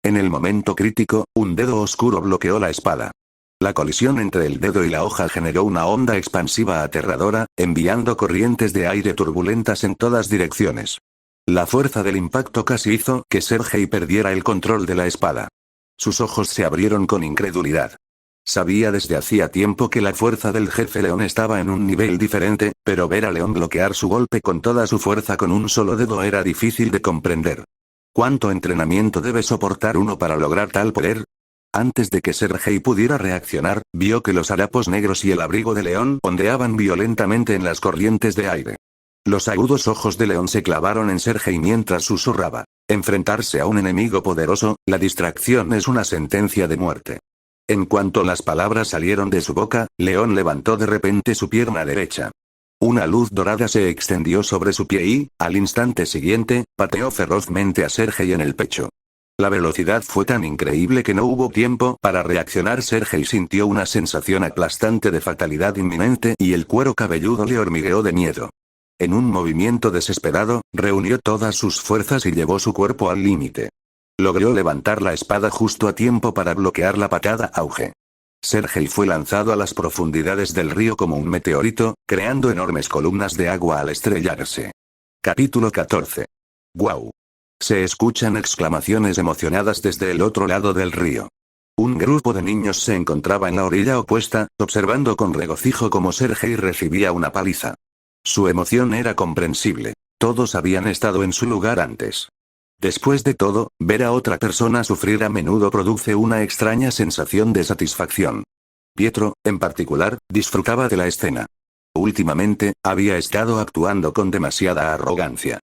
En el momento crítico, un dedo oscuro bloqueó la espada. La colisión entre el dedo y la hoja generó una onda expansiva aterradora, enviando corrientes de aire turbulentas en todas direcciones. La fuerza del impacto casi hizo que Sergei perdiera el control de la espada. Sus ojos se abrieron con incredulidad. Sabía desde hacía tiempo que la fuerza del jefe León estaba en un nivel diferente, pero ver a León bloquear su golpe con toda su fuerza con un solo dedo era difícil de comprender. ¿Cuánto entrenamiento debe soportar uno para lograr tal poder? Antes de que Sergei pudiera reaccionar, vio que los harapos negros y el abrigo de León ondeaban violentamente en las corrientes de aire. Los agudos ojos de León se clavaron en Sergei mientras susurraba. Enfrentarse a un enemigo poderoso, la distracción es una sentencia de muerte. En cuanto las palabras salieron de su boca, León levantó de repente su pierna derecha. Una luz dorada se extendió sobre su pie y, al instante siguiente, pateó ferozmente a Sergei en el pecho. La velocidad fue tan increíble que no hubo tiempo para reaccionar. Sergei sintió una sensación aplastante de fatalidad inminente y el cuero cabelludo le hormigueó de miedo. En un movimiento desesperado, reunió todas sus fuerzas y llevó su cuerpo al límite. Logró levantar la espada justo a tiempo para bloquear la patada auge. Sergei fue lanzado a las profundidades del río como un meteorito, creando enormes columnas de agua al estrellarse. Capítulo 14. ¡Guau! Se escuchan exclamaciones emocionadas desde el otro lado del río. Un grupo de niños se encontraba en la orilla opuesta, observando con regocijo cómo Sergei recibía una paliza. Su emoción era comprensible. Todos habían estado en su lugar antes. Después de todo, ver a otra persona sufrir a menudo produce una extraña sensación de satisfacción. Pietro, en particular, disfrutaba de la escena. Últimamente, había estado actuando con demasiada arrogancia.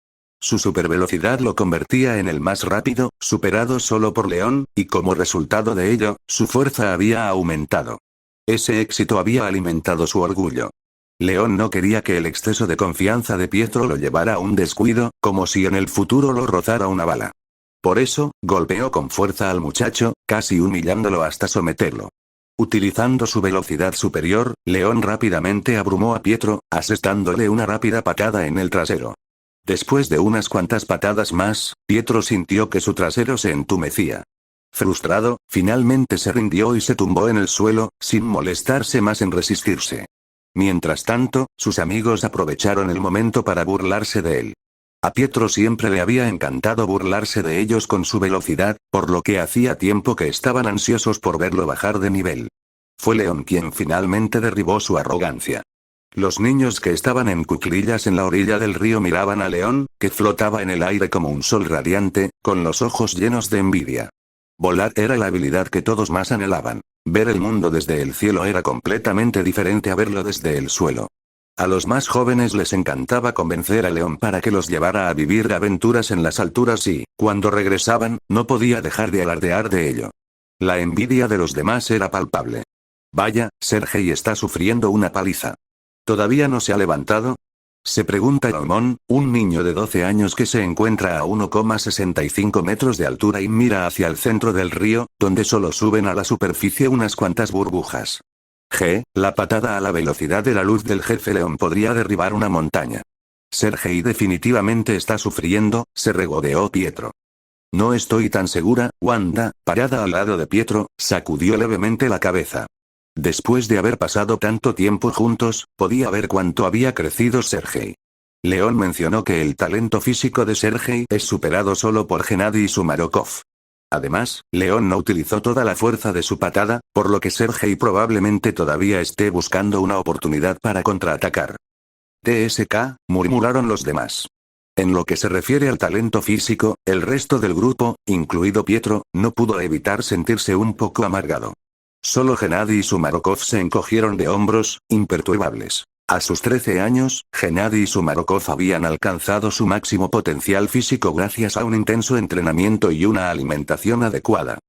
Su supervelocidad lo convertía en el más rápido, superado solo por León, y como resultado de ello, su fuerza había aumentado. Ese éxito había alimentado su orgullo. León no quería que el exceso de confianza de Pietro lo llevara a un descuido, como si en el futuro lo rozara una bala. Por eso, golpeó con fuerza al muchacho, casi humillándolo hasta someterlo. Utilizando su velocidad superior, León rápidamente abrumó a Pietro, asestándole una rápida patada en el trasero. Después de unas cuantas patadas más, Pietro sintió que su trasero se entumecía. Frustrado, finalmente se rindió y se tumbó en el suelo, sin molestarse más en resistirse. Mientras tanto, sus amigos aprovecharon el momento para burlarse de él. A Pietro siempre le había encantado burlarse de ellos con su velocidad, por lo que hacía tiempo que estaban ansiosos por verlo bajar de nivel. Fue León quien finalmente derribó su arrogancia. Los niños que estaban en cuclillas en la orilla del río miraban a León, que flotaba en el aire como un sol radiante, con los ojos llenos de envidia. Volar era la habilidad que todos más anhelaban. Ver el mundo desde el cielo era completamente diferente a verlo desde el suelo. A los más jóvenes les encantaba convencer a León para que los llevara a vivir aventuras en las alturas y, cuando regresaban, no podía dejar de alardear de ello. La envidia de los demás era palpable. Vaya, Sergei está sufriendo una paliza. ¿Todavía no se ha levantado? Se pregunta Ramón, un niño de 12 años que se encuentra a 1,65 metros de altura y mira hacia el centro del río, donde solo suben a la superficie unas cuantas burbujas. La patada a la velocidad de la luz del jefe León podría derribar una montaña. Sergei definitivamente está sufriendo, se regodeó Pietro. No estoy tan segura, Wanda, parada al lado de Pietro, sacudió levemente la cabeza. Después de haber pasado tanto tiempo juntos, podía ver cuánto había crecido Sergei. León mencionó que el talento físico de Sergei es superado solo por Gennady Sumarokov. Además, León no utilizó toda la fuerza de su patada, por lo que Sergei probablemente todavía esté buscando una oportunidad para contraatacar. TSK, murmuraron los demás. En lo que se refiere al talento físico, el resto del grupo, incluido Pietro, no pudo evitar sentirse un poco amargado. Solo Gennady y Sumarokov se encogieron de hombros, imperturbables. A sus 13 años, Gennady y Sumarokov habían alcanzado su máximo potencial físico gracias a un intenso entrenamiento y una alimentación adecuada.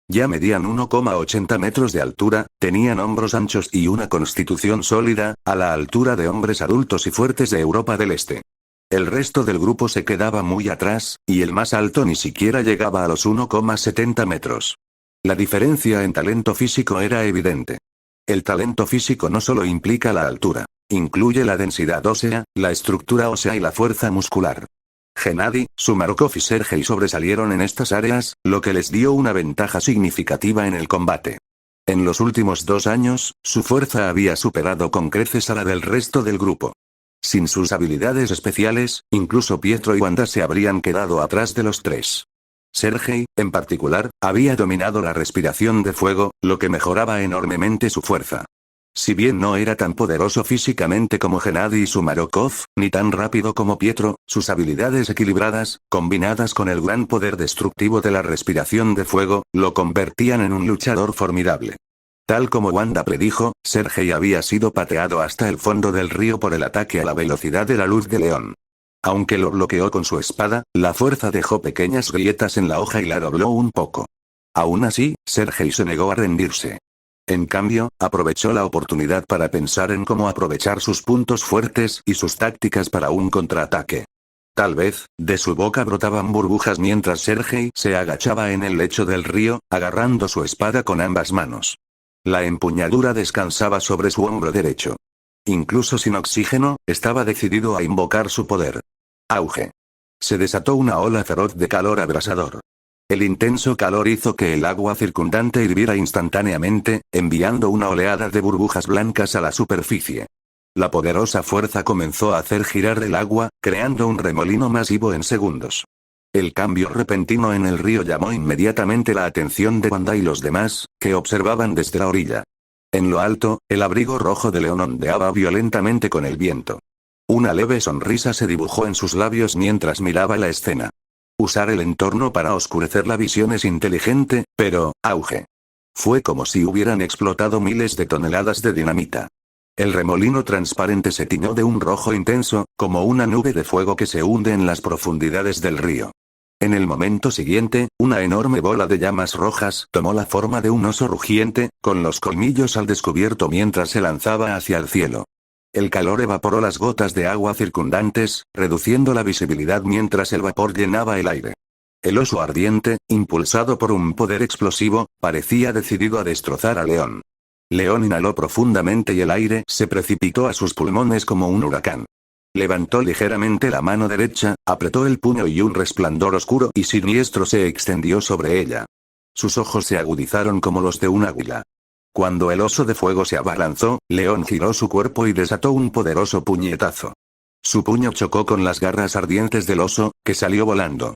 Ya medían 1,80 metros de altura, tenían hombros anchos y una constitución sólida, a la altura de hombres adultos y fuertes de Europa del Este. El resto del grupo se quedaba muy atrás, y el más alto ni siquiera llegaba a los 1,70 metros. La diferencia en talento físico era evidente. El talento físico no solo implica la altura, incluye la densidad ósea, la estructura ósea y la fuerza muscular. Gennady, Sumarokov y Sergei sobresalieron en estas áreas, lo que les dio una ventaja significativa en el combate. En los últimos 2 años, su fuerza había superado con creces a la del resto del grupo. Sin sus habilidades especiales, incluso Pietro y Wanda se habrían quedado atrás de los tres. Sergei, en particular, había dominado la respiración de fuego, lo que mejoraba enormemente su fuerza. Si bien no era tan poderoso físicamente como Gennady y Sumarokov, ni tan rápido como Pietro, sus habilidades equilibradas, combinadas con el gran poder destructivo de la respiración de fuego, lo convertían en un luchador formidable. Tal como Wanda predijo, Sergei había sido pateado hasta el fondo del río por el ataque a la velocidad de la luz de León. Aunque lo bloqueó con su espada, la fuerza dejó pequeñas grietas en la hoja y la dobló un poco. Aún así, Sergei se negó a rendirse. En cambio, aprovechó la oportunidad para pensar en cómo aprovechar sus puntos fuertes y sus tácticas para un contraataque. Tal vez, de su boca brotaban burbujas mientras Sergei se agachaba en el lecho del río, agarrando su espada con ambas manos. La empuñadura descansaba sobre su hombro derecho. Incluso sin oxígeno, estaba decidido a invocar su poder. Auge. Se desató una ola feroz de calor abrasador. El intenso calor hizo que el agua circundante hirviera instantáneamente, enviando una oleada de burbujas blancas a la superficie. La poderosa fuerza comenzó a hacer girar el agua, creando un remolino masivo en segundos. El cambio repentino en el río llamó inmediatamente la atención de Wanda y los demás, que observaban desde la orilla. En lo alto, el abrigo rojo de León ondeaba violentamente con el viento. Una leve sonrisa se dibujó en sus labios mientras miraba la escena. Usar el entorno para oscurecer la visión es inteligente, pero, auge. Fue como si hubieran explotado miles de toneladas de dinamita. El remolino transparente se tiñó de un rojo intenso, como una nube de fuego que se hunde en las profundidades del río. En el momento siguiente, una enorme bola de llamas rojas tomó la forma de un oso rugiente, con los colmillos al descubierto mientras se lanzaba hacia el cielo. El calor evaporó las gotas de agua circundantes, reduciendo la visibilidad mientras el vapor llenaba el aire. El oso ardiente, impulsado por un poder explosivo, parecía decidido a destrozar a León. León inhaló profundamente y el aire se precipitó a sus pulmones como un huracán. Levantó ligeramente la mano derecha, apretó el puño y un resplandor oscuro y siniestro se extendió sobre ella. Sus ojos se agudizaron como los de un águila. Cuando el oso de fuego se abalanzó, León giró su cuerpo y desató un poderoso puñetazo. Su puño chocó con las garras ardientes del oso, que salió volando.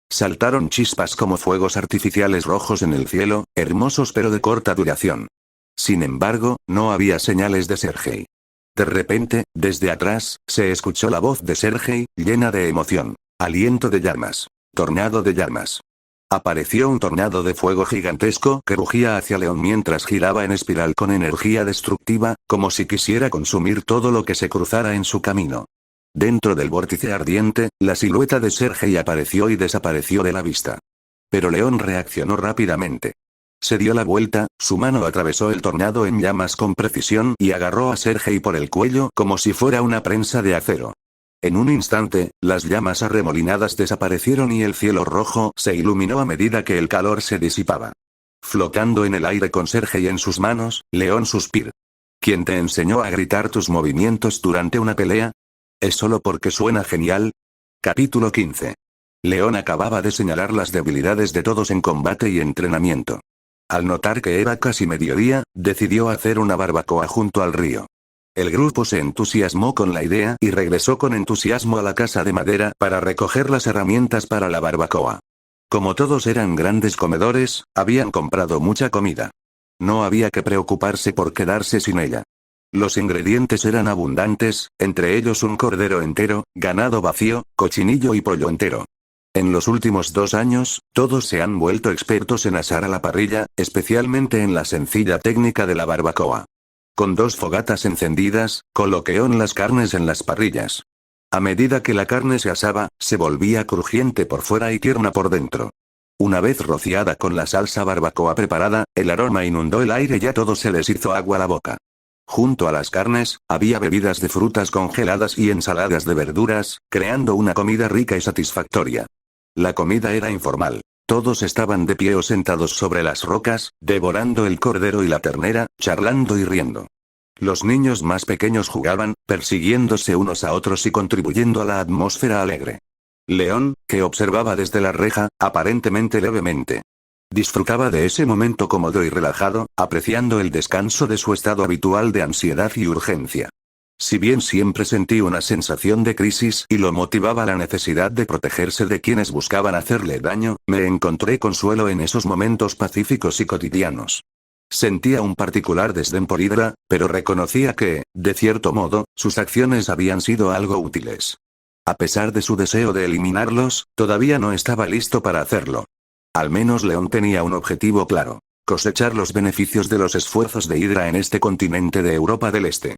Saltaron chispas como fuegos artificiales rojos en el cielo, hermosos pero de corta duración. Sin embargo, no había señales de Sergei. De repente, desde atrás, se escuchó la voz de Sergei, llena de emoción. Aliento de llamas. Tornado de llamas. Apareció un tornado de fuego gigantesco que rugía hacia León mientras giraba en espiral con energía destructiva, como si quisiera consumir todo lo que se cruzara en su camino. Dentro del vórtice ardiente, la silueta de Sergei apareció y desapareció de la vista. Pero León reaccionó rápidamente. Se dio la vuelta, su mano atravesó el tornado en llamas con precisión y agarró a Sergei por el cuello como si fuera una prensa de acero. En un instante, las llamas arremolinadas desaparecieron y el cielo rojo se iluminó a medida que el calor se disipaba. Flotando en el aire con Sergei en sus manos, León suspiró. ¿Quién te enseñó a gritar tus movimientos durante una pelea? ¿Es solo porque suena genial? Capítulo 15. León acababa de señalar las debilidades de todos en combate y entrenamiento. Al notar que era casi mediodía, decidió hacer una barbacoa junto al río. El grupo se entusiasmó con la idea y regresó con entusiasmo a la casa de madera para recoger las herramientas para la barbacoa. Como todos eran grandes comedores, habían comprado mucha comida. No había que preocuparse por quedarse sin ella. Los ingredientes eran abundantes, entre ellos un cordero entero, ganado vacío, cochinillo y pollo entero. En los últimos 2 años, todos se han vuelto expertos en asar a la parrilla, especialmente en la sencilla técnica de la barbacoa. Con 2 fogatas encendidas, colocaron las carnes en las parrillas. A medida que la carne se asaba, se volvía crujiente por fuera y tierna por dentro. Una vez rociada con la salsa barbacoa preparada, el aroma inundó el aire y a todos se les hizo agua la boca. Junto a las carnes, había bebidas de frutas congeladas y ensaladas de verduras, creando una comida rica y satisfactoria. La comida era informal. Todos estaban de pie o sentados sobre las rocas, devorando el cordero y la ternera, charlando y riendo. Los niños más pequeños jugaban, persiguiéndose unos a otros y contribuyendo a la atmósfera alegre. León, que observaba desde la reja, aparentemente levemente. Disfrutaba de ese momento cómodo y relajado, apreciando el descanso de su estado habitual de ansiedad y urgencia. Si bien siempre sentí una sensación de crisis y lo motivaba la necesidad de protegerse de quienes buscaban hacerle daño, me encontré consuelo en esos momentos pacíficos y cotidianos. Sentía un particular desdén por Hydra, pero reconocía que, de cierto modo, sus acciones habían sido algo útiles. A pesar de su deseo de eliminarlos, todavía no estaba listo para hacerlo. Al menos León tenía un objetivo claro: cosechar los beneficios de los esfuerzos de Hydra en este continente de Europa del Este.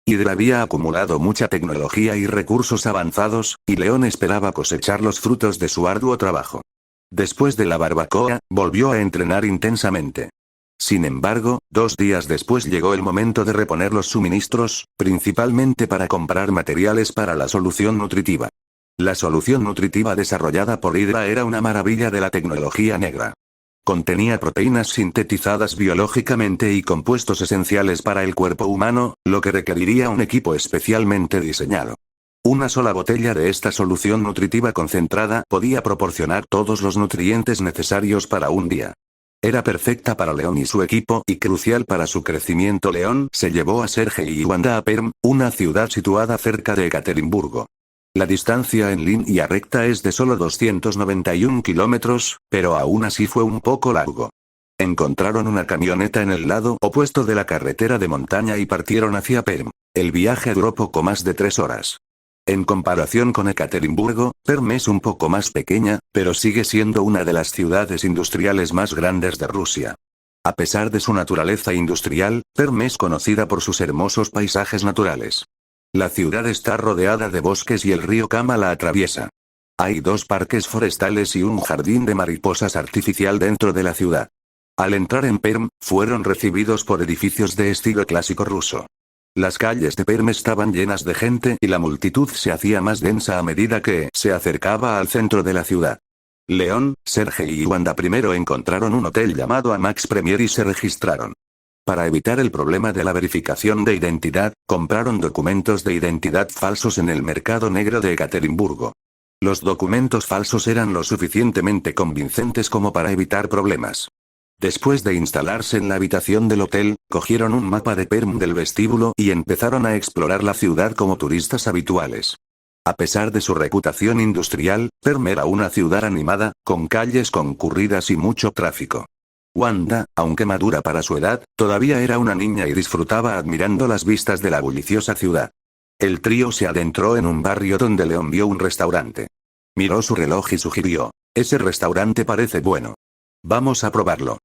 Hydra había acumulado mucha tecnología y recursos avanzados, y León esperaba cosechar los frutos de su arduo trabajo. Después de la barbacoa, volvió a entrenar intensamente. Sin embargo, 2 días después llegó el momento de reponer los suministros, principalmente para comprar materiales para la solución nutritiva. La solución nutritiva desarrollada por Hydra era una maravilla de la tecnología negra. Contenía proteínas sintetizadas biológicamente y compuestos esenciales para el cuerpo humano, lo que requeriría un equipo especialmente diseñado. Una sola botella de esta solución nutritiva concentrada podía proporcionar todos los nutrientes necesarios para un día. Era perfecta para Leon y su equipo y crucial para su crecimiento. Leon se llevó a Sergei y Wanda a Perm, una ciudad situada cerca de Ekaterimburgo. La distancia en línea recta es de solo 291 kilómetros, pero aún así fue un poco largo. Encontraron una camioneta en el lado opuesto de la carretera de montaña y partieron hacia Perm. El viaje duró poco más de 3 horas. En comparación con Ekaterimburgo, Perm es un poco más pequeña, pero sigue siendo una de las ciudades industriales más grandes de Rusia. A pesar de su naturaleza industrial, Perm es conocida por sus hermosos paisajes naturales. La ciudad está rodeada de bosques y el río Kama la atraviesa. Hay 2 parques forestales y un jardín de mariposas artificial dentro de la ciudad. Al entrar en Perm, fueron recibidos por edificios de estilo clásico ruso. Las calles de Perm estaban llenas de gente y la multitud se hacía más densa a medida que se acercaba al centro de la ciudad. Leon, Sergei y Wanda primero encontraron un hotel llamado Amax Premier y se registraron. Para evitar el problema de la verificación de identidad, compraron documentos de identidad falsos en el mercado negro de Ekaterimburgo. Los documentos falsos eran lo suficientemente convincentes como para evitar problemas. Después de instalarse en la habitación del hotel, cogieron un mapa de Perm del vestíbulo y empezaron a explorar la ciudad como turistas habituales. A pesar de su reputación industrial, Perm era una ciudad animada, con calles concurridas y mucho tráfico. Wanda, aunque madura para su edad, todavía era una niña y disfrutaba admirando las vistas de la bulliciosa ciudad. El trío se adentró en un barrio donde Leon vio un restaurante. Miró su reloj y sugirió: «Ese restaurante parece bueno. Vamos a probarlo».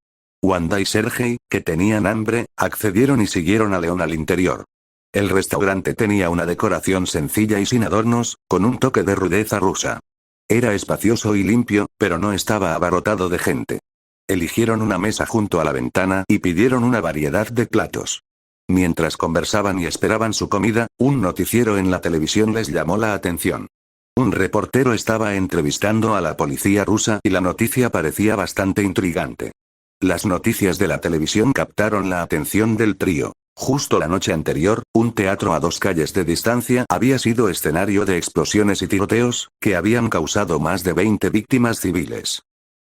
Wanda y Sergei, que tenían hambre, accedieron y siguieron a Leon al interior. El restaurante tenía una decoración sencilla y sin adornos, con un toque de rudeza rusa. Era espacioso y limpio, pero no estaba abarrotado de gente. Eligieron una mesa junto a la ventana y pidieron una variedad de platos. Mientras conversaban y esperaban su comida, un noticiero en la televisión les llamó la atención. Un reportero estaba entrevistando a la policía rusa y la noticia parecía bastante intrigante. Las noticias de la televisión captaron la atención del trío. Justo la noche anterior, un teatro a 2 calles de distancia había sido escenario de explosiones y tiroteos, que habían causado más de 20 víctimas civiles.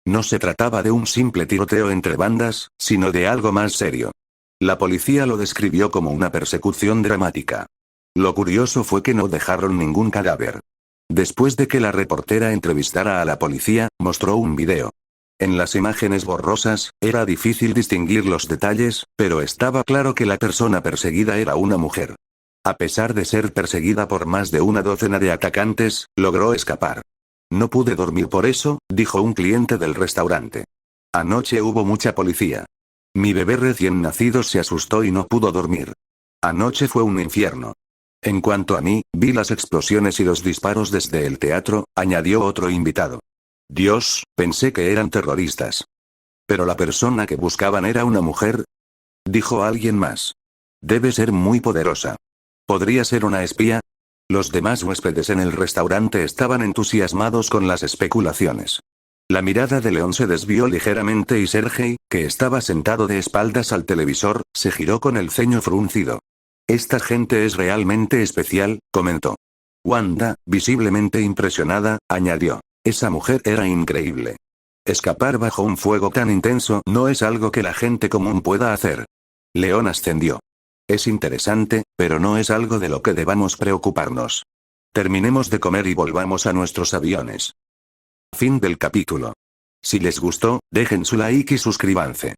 No se trataba de un simple tiroteo entre bandas, sino de algo más serio. La policía lo describió como una persecución dramática. Lo curioso fue que no dejaron ningún cadáver. Después de que la reportera entrevistara a la policía, mostró un video. En las imágenes borrosas, era difícil distinguir los detalles, pero estaba claro que la persona perseguida era una mujer. A pesar de ser perseguida por más de una docena de atacantes, logró escapar. «No pude dormir por eso», dijo un cliente del restaurante. «Anoche hubo mucha policía. Mi bebé recién nacido se asustó y no pudo dormir. Anoche fue un infierno. En cuanto a mí, vi las explosiones y los disparos desde el teatro», añadió otro invitado. «Dios, pensé que eran terroristas. Pero la persona que buscaban era una mujer», dijo alguien más. «Debe ser muy poderosa. ¿Podría ser una espía?». Los demás huéspedes en el restaurante estaban entusiasmados con las especulaciones. La mirada de Leon se desvió ligeramente y Sergei, que estaba sentado de espaldas al televisor, se giró con el ceño fruncido. «Esta gente es realmente especial», comentó. Wanda, visiblemente impresionada, añadió: «Esa mujer era increíble. Escapar bajo un fuego tan intenso no es algo que la gente común pueda hacer». Leon ascendió. «Es interesante, pero no es algo de lo que debamos preocuparnos. Terminemos de comer y volvamos a nuestros aviones». Fin del capítulo. Si les gustó, dejen su like y suscríbanse.